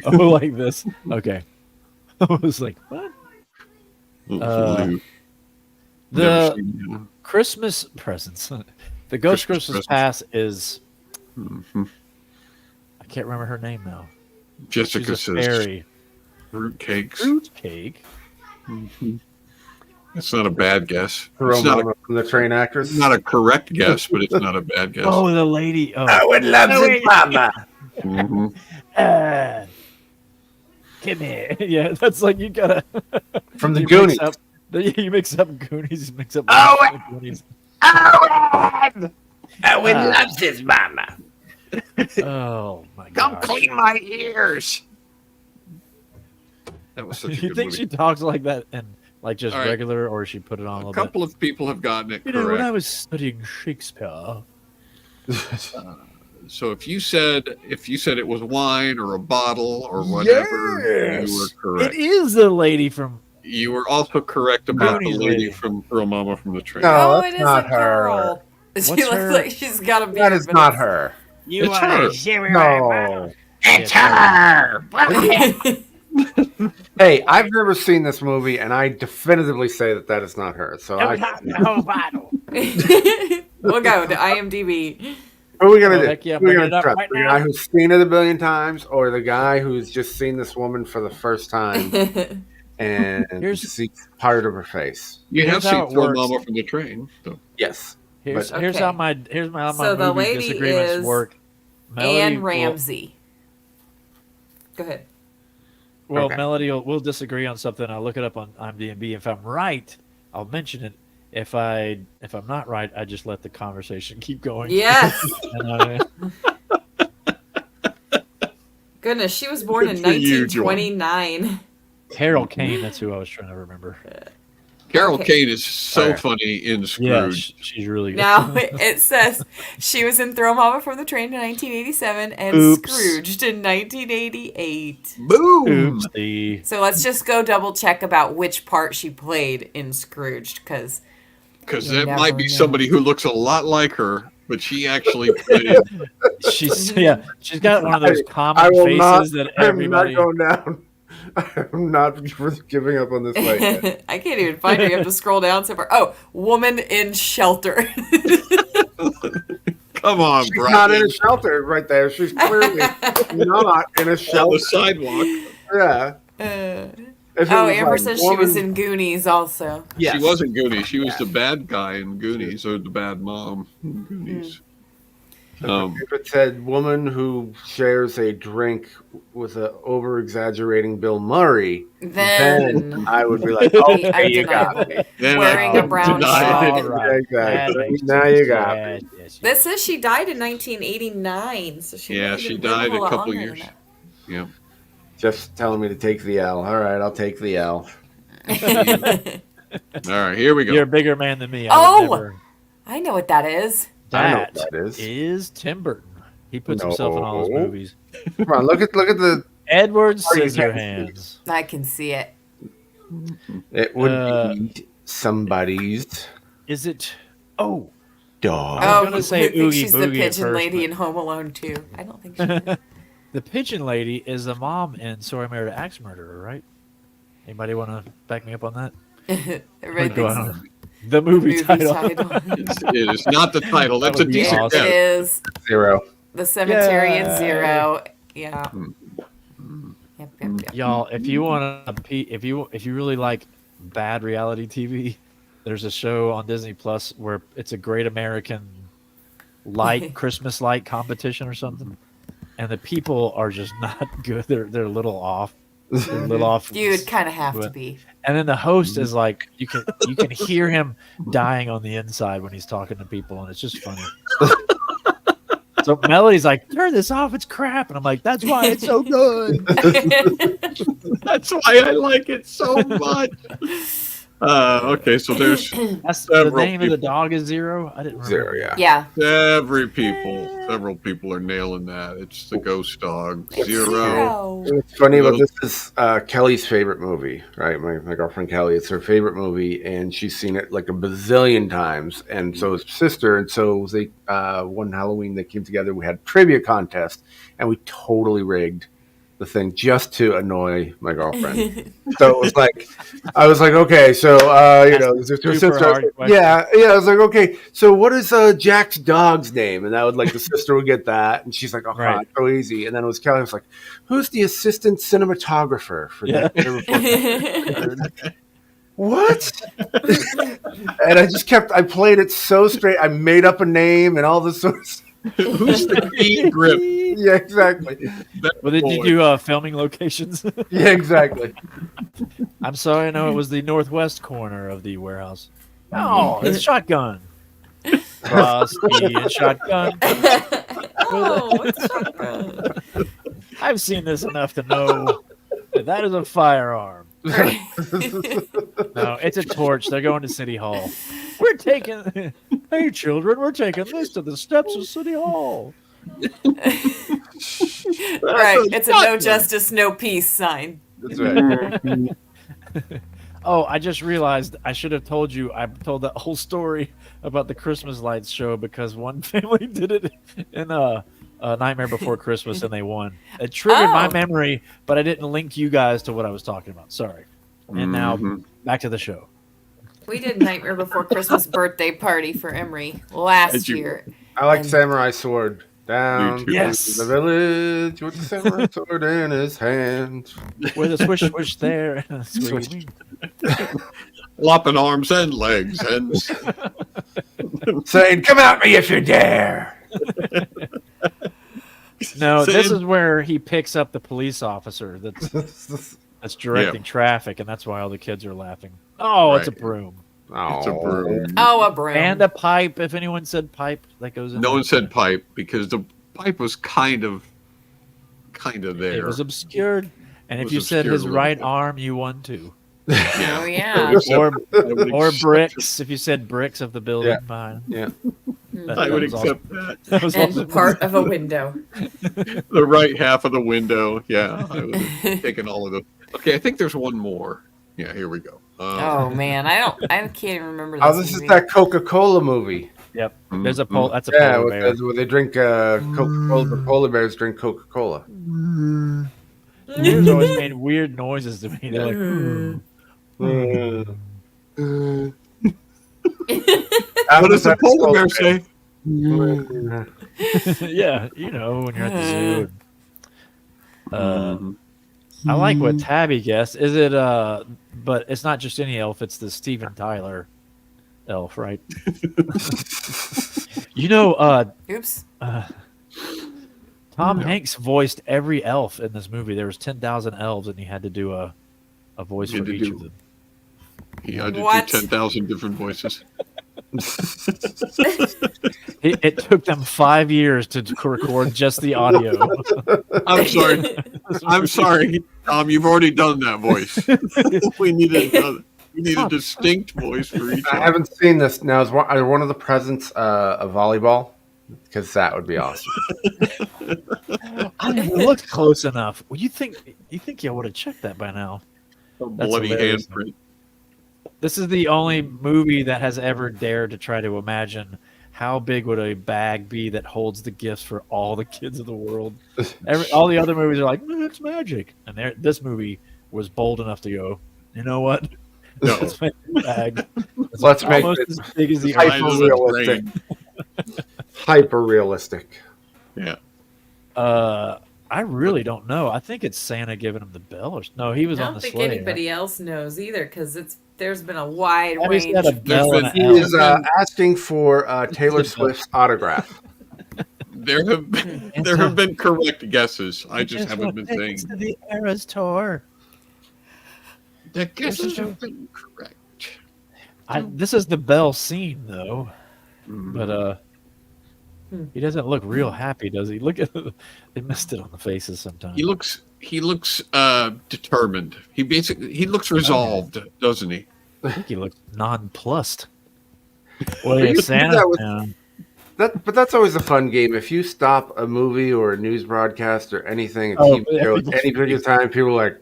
Oh, like this. Okay. I was like, what? Never The seen it. Christmas presents. The Ghost Christmas Christmas Pass is. Mhm. I can't remember her name now. Jessica She's a says fairy. fruitcakes. Fruitcake. It's not a bad guess. Throw It's not Mama from the train actress. not a correct guess, but it's not a bad guess. Oh, the lady. Oh. I would love it, Mama. Mhm. Come here. Yeah, that's like you gotta. From the you Goonies. Mix up, you mix up Goonies. You mix up. Owen! Goonies. Owen! Owen Ah. loves his mama. Oh my Come god. clean my ears. That was such a You good think movie. she talks like that and like just All right. regular, or she put it on a A little couple of people have gotten it bit? You know, when I correct. was studying Shakespeare. So if you said it was wine or a bottle or whatever, you were correct. It is the lady from You were also correct about the Goonies lady lady. from Throw Mama from the Train. No. Oh, that's it is not a her. girl. She What's looks her- like she's got a beard. That is but not it's- her. You It's want her. to see me No. It's her. Hey, I've never seen this movie, and I definitively say that is not her. So No, not the whole bottle. We'll go to IMDb. who are we gonna Oh, do? heck yeah, Who are we bring gonna it up trust? right The now. guy who's seen it a billion times, or the guy who's just seen this woman for the first time and Here's- sees part of her face? You have Here's how seen it Throw works. Mama from the Train. So. Yes. Here's But- here's Okay. how my So the movie lady disagreements is work. Anne will- Ramsey. Go ahead. Well, Okay. Melody will disagree on something. I'll look it up on IMDb. If I'm right, I'll mention it. If I'm not right, I just let the conversation keep going. Yes. And Goodness, she was born in Good for you, Juan. 1929. Carol Kane, that's who I was trying to remember. Carol Okay. Kane is so Alright. funny in Yeah, Scrooge. she's really good. Now it says she was in Throw Mama from the Train in 1987 and Oops. Scrooged in 1988. Boom! Oopsie. So let's just go double check about which part she played in Scrooged, because Because You that never might be know. somebody who looks a lot like her, but she actually played. She's got one of those I common will faces not. that I'm everybody. not going down. I'm not giving up on this fight yet. I can't even find her. You have to scroll down so far. Oh, woman in shelter. Come on, She's Brian. not in a shelter right there. She's clearly not in a On shelter. the sidewalk. Yeah. If it Oh, was Amber like says she was woman- in Goonies also. Yes. She wasn't Goonies. She was the bad guy in Goonies, or the bad mom in Goonies. If it said woman who shares a drink with an over exaggerating Bill Murray, then I would be like, okay, you got me. Then Wearing I a brown denied shawl. it. Exactly. Now you got me. That says she died in 1989, so she Yeah, might she have been died a lot couple longer years. than Yeah. Just telling me to take the L. All right, I'll take the L. that. All right, here we go. You're a bigger man than me. Oh! I would never. I know what that is. I know what That that is. Tim Burton. He puts himself in all his No. movies. Come on, look at the. Edward Are you Scissorhands. I can see it. It would be somebody's Is it? Oh, dog. Oh, gonna who say thinks Oogie she's the Boogie at pigeon first, lady but- in Home Alone too. I don't think she is. the pigeon lady is the mom in Sorry I Married an Axe Murderer, right? Anybody want to back me up on that? Everybody Go thinks on. The movie, title. It is not the title. That's a That would be decent awesome. It guess. is Zero. The Cemetery Yay. at Zero. Yeah. Yep, yep, yep. Y'all, if you want to, if you really like bad reality TV, there's a show on Disney Plus where it's a Great American light Christmas light competition or something, and the people are just not good. They're a little off. They're a little off. You'd kind of have to But- be. And then the host is like, you can hear him dying on the inside when he's talking to people, and it's just funny. So Melody's like, turn this off, it's crap. And I'm like, that's why it's so good. That's why I like it so much. Okay, so there's That's the Several name of the people. dog is Zero. I didn't remember. Zero, yeah. Yeah. several people are nailing that. It's the ghost dog. Zero. Zero. It's funny, but this is Kelly's favorite movie, right? My girlfriend Kelly, it's her favorite movie, and she's seen it like a bazillion times, and so is her sister. And so they one Halloween they came together. We had a trivia contest, and we totally rigged the thing just to annoy my girlfriend. So it was like, I was like, okay, so you know, this is her super sister. hard question. Yeah. I was like, okay, so what is Jack's dog's name? And that would like the sister would get that, and she's like, oh, Right. God, so easy. And then it was Kelly. I was like, who's the assistant cinematographer for Yeah. that? What? And I played it so straight. I made up a name and all this sort of stuff. Who's the key grip? Yeah, exactly. Well, did you do filming locations? Yeah, exactly. I'm sorry, no, it was the northwest corner of the warehouse. Oh, it's shotgun. Frosty and shotgun. Oh, what's shotgun? I've seen this enough to know that is a firearm. No, it's a torch. They're going to City Hall. We're taking, hey children, we're taking this to the steps of City Hall. Right. It's a no justice, no peace sign. That's right. Oh, I just realized I should have told you. I told that whole story about the Christmas lights show because one family did it in a Nightmare Before Christmas and they won. It triggered my Oh. memory, but I didn't link you guys to what I was talking about. Sorry. And now back to the show. We did Nightmare Before Christmas birthday party for Emery last Did you? year. I like And- Samurai Sword. Down too. to Yes. the village with the samurai sword in his hand. With a swish, swish there. And a Swish. swish. Flopping arms and legs and Saying, "Come at me if you dare." No, this Saying- is where he picks up the police officer that's directing traffic, and that's why all the kids are laughing. Oh, it's a Right. broom. it's a broom. Oh, a broom. And a pipe. If anyone said pipe, that goes in. No there. one said pipe because the pipe was kind of there. It was obscured. And if was you said obscured his a little right bit. arm, you won too. Yeah. Oh, yeah. Or I would or accept bricks. If you said bricks of the building Yeah. behind. Yeah. That- I that would was also- accept that. that was also- And part of a window. The right half of the window. Yeah, I would have taken all of them. Okay, I think there's one more. Yeah, here we go. Oh man, I can't even remember this. Oh, this is movie. that Coca-Cola movie. Yep. There's a pole. That's a Yeah, polar bear. where they drink Coca-Cola. The polar bears drink Coca-Cola. Bears always made weird noises to me. They're like, What does the polar bear say? yeah, you know, when you're at the zoo. Mm-hmm. I like what Tabby guessed. Is it but it's not just any elf, it's the Steven Tyler elf, right? You know, Oops. Tom Hanks voiced every elf in this movie. There was 10,000 elves and he had to do a voice He had for to each do- of them. He had to What? do 10,000 different voices. It took them 5 years to record just the audio. I'm sorry. I'm sorry. You've already done that voice. We need a distinct voice for each I one. haven't seen this. Now, is one of the presents a volleyball? Because that would be awesome. It looked close enough. Well, you think you would have checked that by now? A That's bloody hilarious. handprint. This is the only movie that has ever dared to try to imagine how big would a bag be that holds the gifts for all the kids of the world. All the other movies are like, it's magic, and this movie was bold enough to go, you know what? No. Let's make a bag. It's Let's make almost it as big as the Size Earth. of its Hyper-realistic. brain. Hyper-realistic. Yeah. I really don't know. I think it's Santa giving him the bell. No, he was I on don't the think sleigh. anybody else knows either because there's been a wide Tabby's range. got a bell and been- He an is elf. asking for Taylor Swift's autograph. There have been correct guesses. I just haven't want been tickets saying. to the Eras tour. The guesses have been correct. This is the Bell scene, though. Mm-hmm. But he doesn't look real happy, does he? Look at they missed it on the faces sometimes. He looks determined. He looks resolved, doesn't he? I think he looks nonplussed. Well, You yeah, can do Santa. that with- yeah. But that's always a fun game. If you stop a movie or a news broadcast or anything, a Oh, TV yeah, show, people- any video time, people are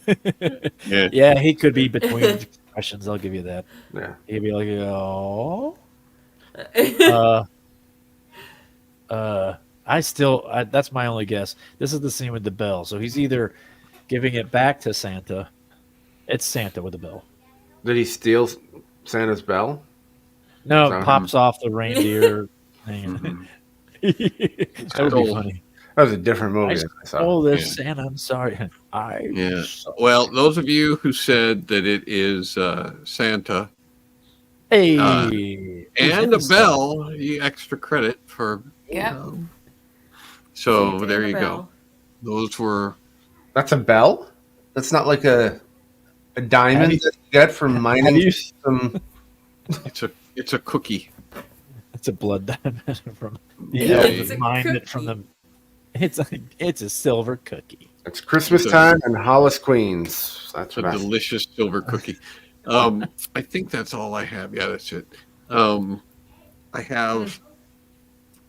like, Yeah. Yeah, he could be between expressions. I'll give you that. yeah. He'd be like, "Oh." That's my only guess. This is the scene with the bell. So he's either giving it back to Santa. It's Santa with the bell. Did he steal Santa's bell? No, So- it pops off the reindeer thing. That would be funny. That was a different movie. I than I saw. stole this, Santa. I'm sorry. Yeah. Well, those of you who said that it is Santa Hey. and a bell, you extra credit for. Yep. So Santa there and you a go. bell. Those were. That's a bell? That's not like a diamond that you get from mining you- some. It's a cookie. It's a blood diamond from the Yeah, elf it's that a mined it from the. It's a silver cookie. It's Christmas time in Hollis, Queens. That's A what I. delicious silver cookie. I think that's all I have. Yeah, that's it. I have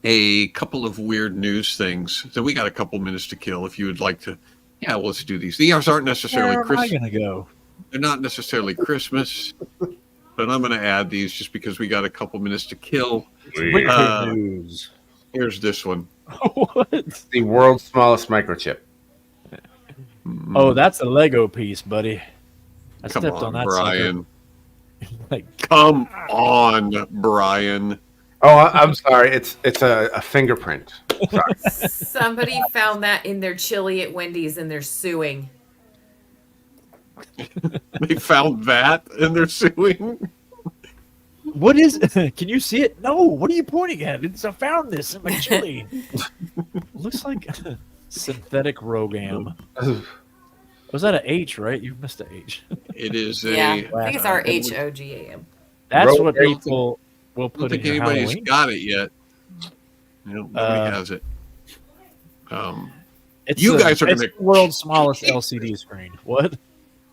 a couple of weird news things. So we got a couple minutes to kill if you would like to. Yeah, well, let's do these. These aren't necessarily Where am I Christmas. gonna go? They're not necessarily Christmas, but I'm going to add these just because we got a couple minutes to kill. Wicked news. Here's this one. What? The world's smallest microchip. Oh, that's a Lego piece, buddy. I Come stepped on on, that Brian. Like, Come on, Brian. Oh, I'm sorry. It's a fingerprint. Sorry. Somebody found that in their chili at Wendy's and they're suing. They found that and they're suing. what is? Can you see it? No. What are you pointing at? I found this in my chili. Looks like synthetic rogam. Was that an H? Right? You missed an H. It is a. Yeah, I think it's our HOGAM. That's what Rogam. people will I don't put in think your anybody's Halloween. got it yet. No, nobody has it. It's You guys are it's gonna- the world's smallest LCD screen. What?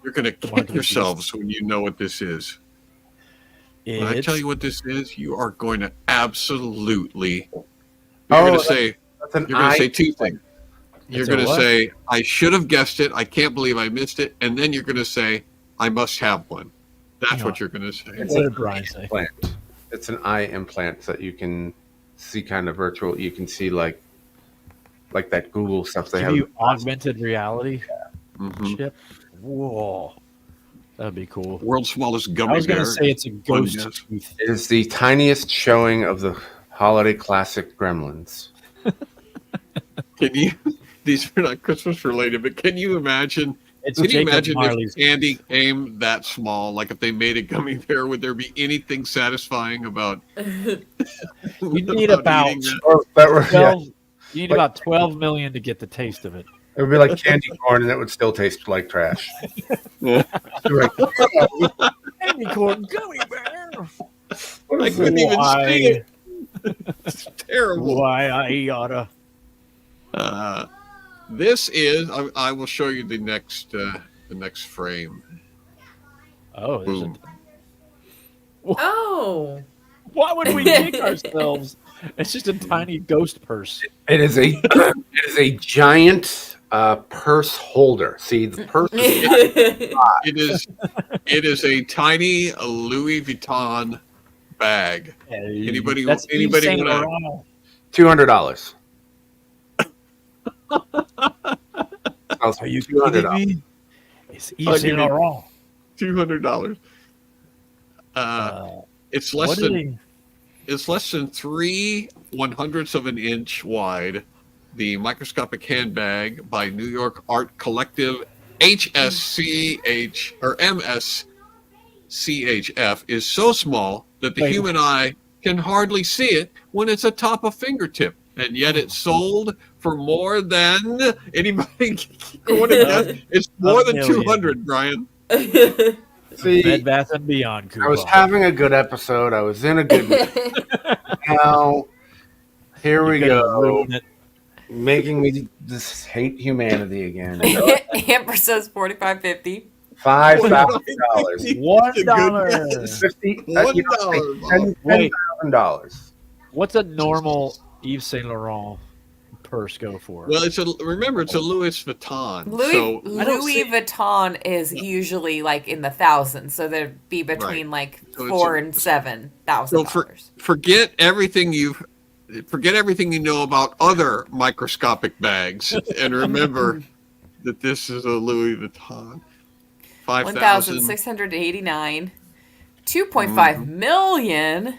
You're going to kick yourselves when you know what this is. When I It's tell you what this is, you are going to absolutely. You're Oh, going to say. That's an You're going to say eye. two things. You're It's a going to what? say, "I should have guessed it. I can't believe I missed it," and then you're going to say, "I must have one." That's Hang what on. you're going to say. What did Brian say? Implant. It's an eye implant that you can see kind of virtual. You can see like that Google stuff they Give have. you augmented reality Mhm. chip. Whoa, that'd be cool. World's smallest I gummy was bear. gonna say it's a One ghost guess. tooth. It is the tiniest showing of the holiday classic Gremlins. Can you? These are not Christmas related, but can you imagine? It's Can you Jacob imagine Marley's. if candy came that small? Like if they made a gummy bear, would there be anything satisfying about? You need about eating that? Or that were, yeah, 12. You need about 12 million to get the taste of it. it would be like candy corn, and it would still taste like trash. You're like, Candy corn gummy bear. what I is couldn't this? even Why? see it. It's terrible. Why I oughta. This is. I will show you the next frame. Oh, there's a, Boom. Oh. why would we kick ourselves? It's just a tiny ghost purse. It is a giant purse holder. See, the purse is It is a tiny Louis Vuitton bag. Anybody That's anybody Yves Saint wanna- Laurent. $200. Are you $200? kidding me? It's I'll Yves give Saint you- Laurent. $200. It's less What than did he? It's less than 3/100ths of an inch wide. The microscopic handbag by New York art collective HSCH or MSCHF is so small that the Wait. human eye can hardly see it when it's atop a fingertip, and yet it's sold for more than anybody. What a guess. It's more than million. 200, Brian. See, Bed Bath and Beyond I was coupon. having a good episode. I was in a good mood. Now, here we You're gonna go. ruin it. Making me just hate humanity again. Amber says 45.50. $5,000. $1. 50 $1. Wait. $10,000. What's a normal Yves Saint Laurent purse go for? Well, remember it's a Louis Vuitton. Louis, so I don't Louis see- Vuitton is usually like in the thousands, so there'd be between like So it's $4,000 a- and $7,000. forget everything you know about other microscopic bags, and remember that this is a Louis Vuitton. 5,000. 1,689. 2.5 million.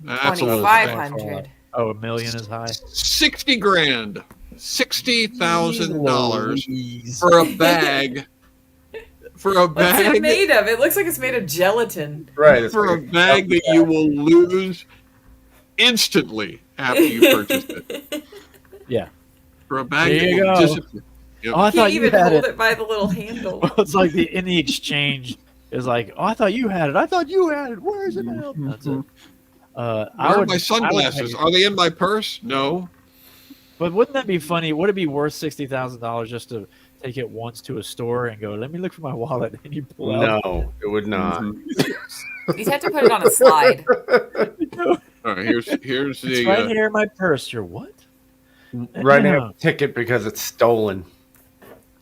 That's a little 2,500. Oh, $1 million is high. 60 grand, $60,000 for a bag. For a What's it bag. made of? It looks like it's made of gelatin. Right. it's For a like- bag that you will lose instantly after you purchase it. Yeah. For a bag There that you will go. disappear. Yep. Oh, I You thought can't you even had hold it. it by the little handle. It's like in the exchange is like, oh, I thought you had it. I thought you had it. Where is it now? That's it. Where are my sunglasses? Are they in my purse? No. But wouldn't that be funny? Would it be worth $60,000 just to take it once to a store and go, let me look for my wallet, and you pull out? No, it would not. You'd have to put it on a slide. All right, here's It's the right here in my purse. You're what? Right Yeah. now, ticket because it's stolen.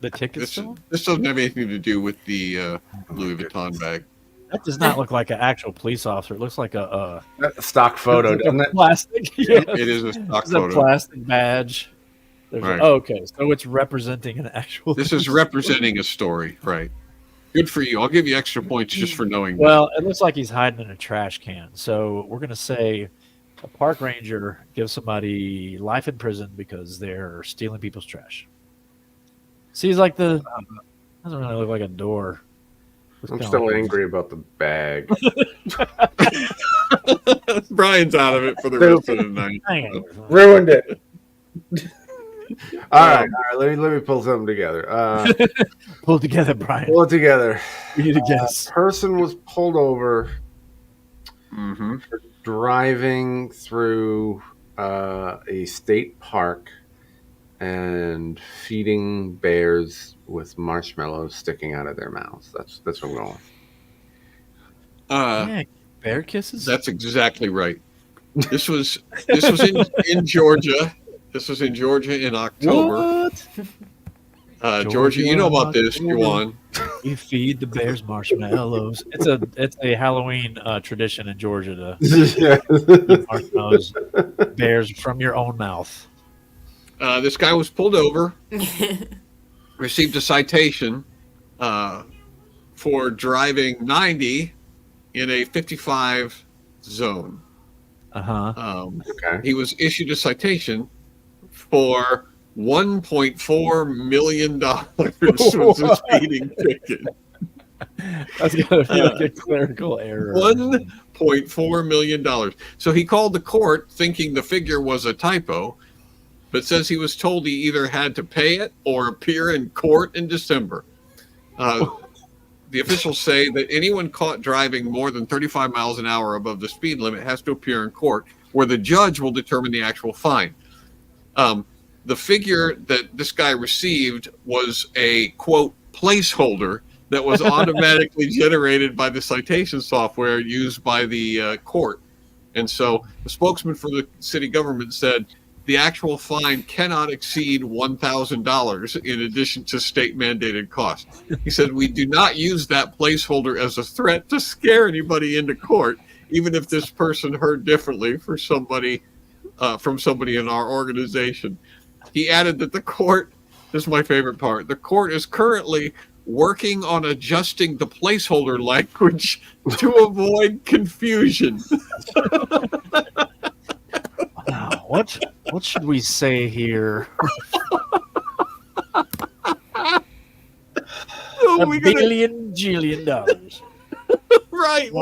The ticket This stone? this doesn't have anything to do with the Louis Vuitton bag. That does not look like an actual police officer. It looks like a That's a stock photo, like doesn't a it? plastic. Yeah. It is a stock It's a photo. plastic badge. Right. Okay, so it's representing an actual. This is representing a story, right? Good for you. I'll give you extra points just for knowing. Well, it looks like he's hiding in a trash can. So we're gonna say a park ranger gives somebody life in prison because they're stealing people's trash. Seems like doesn't really look like a door. It's I'm kinda still like- angry about the bag. that. Brian's out of it for the rest of the night. Hang on. Ruined it. All right. Let me pull something together. Pull it together, Brian. Pull it together. We need to guess. Person was pulled over Mm-hmm. driving through a state park and feeding bears with marshmallows sticking out of their mouths. That's what I'm going with. Yeah, bear kisses. That's exactly right. This was in Georgia. This was in Georgia in October. What? Georgia, you know about this, Georgia. Juan. You feed the bears marshmallows. It's a Halloween tradition in Georgia to eat marshmallows, bears from your own mouth. This guy was pulled over, received a citation for driving 90 in a 55 zone. Okay. He was issued a citation for $1.4 million was a speeding ticket. That's gotta be like a clerical error. $1.4 million. So he called the court thinking the figure was a typo, but says he was told he either had to pay it or appear in court in December. The officials say that anyone caught driving more than 35 miles an hour above the speed limit has to appear in court, where the judge will determine the actual fine. The figure that this guy received was a, quote, placeholder that was automatically generated by the citation software used by the court. And so the spokesman for the city government said the actual fine cannot exceed $1,000 in addition to state mandated costs. He said, we do not use that placeholder as a threat to scare anybody into court, even if this person heard differently from somebody in our organization. He added that the court, this is my favorite part, the court is currently working on adjusting the placeholder language to avoid confusion. Wow, what should we say here? So $1 billion jillion dollars. Right, we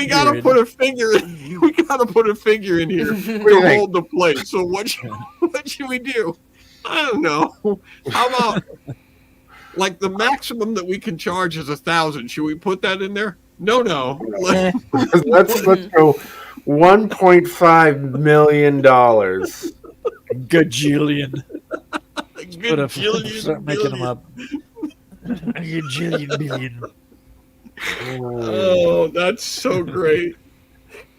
Period. gotta put a figure in. We gotta put a figure in here to hold the plate. So what should we do? I don't know. How about like the maximum that we can charge is $1,000? Should we put that in there? No. Let's go $1.5 million. Gajillion. Good Start making them up. A gajillion billion. Oh, that's so great.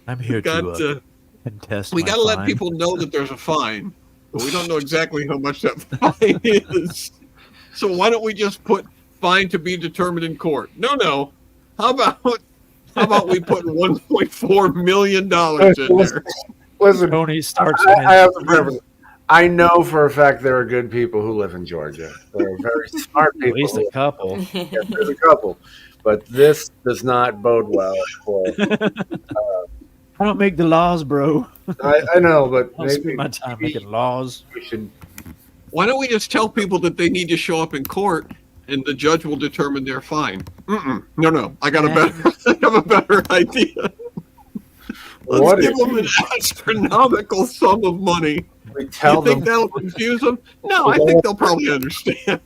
I'm here to contest. We my got to let fine. people know that there's a fine, but we don't know exactly how much that fine is. So why don't we just put fine to be determined in court? No. How about we put $1.4 million in there? Listen, Tony starts. I have a preference. I know for a fact there are good people who live in Georgia. There are very smart people. At least a couple. Yeah, there's a couple. But this does not bode well for. I don't make the laws, bro. I know, but I don't spend my time making laws. we should. Why don't we just tell people that they need to show up in court and the judge will determine their fine? No. I got a better idea. Let's give them an astronomical sum of money. We tell You think them that'll confuse them? No, I think they'll probably understand.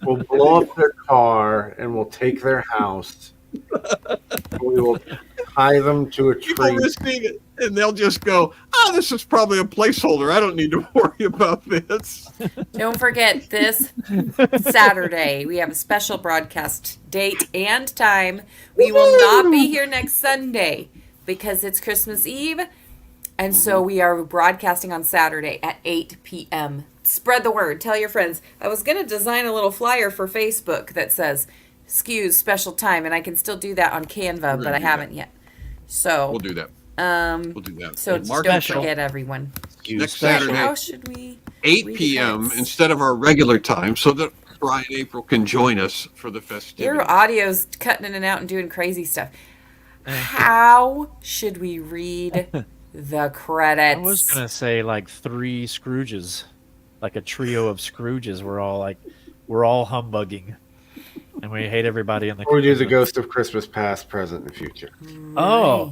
we'll blow up their car and we'll take their house. We will tie them to a People tree. listening, and they'll just go, this is probably a placeholder. I don't need to worry about this. Don't forget this Saturday. We have a special broadcast date and time. We will not be here next Sunday because it's Christmas Eve. And so we are broadcasting on Saturday at 8 p.m. Spread the word. Tell your friends. I was going to design a little flyer for Facebook that says SCQS special time, and I can still do that on Canva, but I haven't yet. So We'll do that. we'll do that. So Mark don't special. forget, everyone. Next Special. Saturday, How should we 8 read p.m. events? instead of our regular time, so that Brian April can join us for the festivities. Your audio's cutting in and out and doing crazy stuff. How should we read the credits? I was gonna say like 3 Scrooges, like a trio of Scrooges. We're all humbugging, and we hate everybody in the. Or we do the Ghost of Christmas Past, Present, and Future. Oh,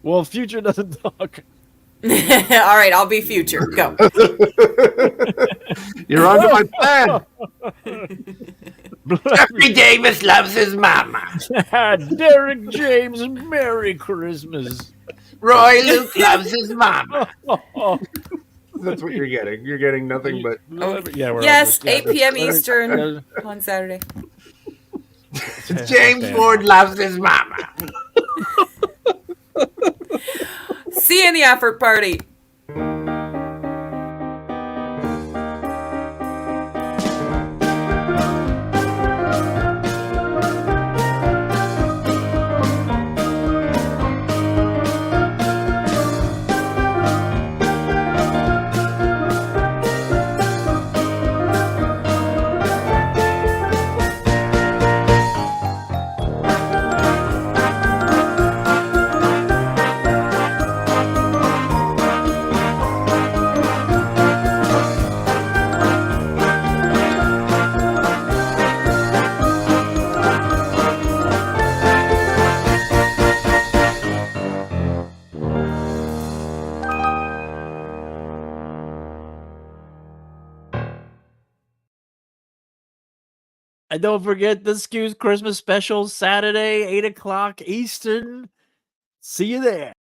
well, future doesn't talk. All right, I'll be future. Go. You're onto my plan. Jeffrey Davis loves his mama. Derek James, Merry Christmas. Roy Luke loves his mama. That's what you're getting. You're getting nothing but Yeah, we're all Yes, just- 8 p.m. that's- Eastern on Saturday. James Ford loves his mama. See you in the effort party. And don't forget the SCQS Christmas special Saturday, 8 o'clock Eastern. See you there.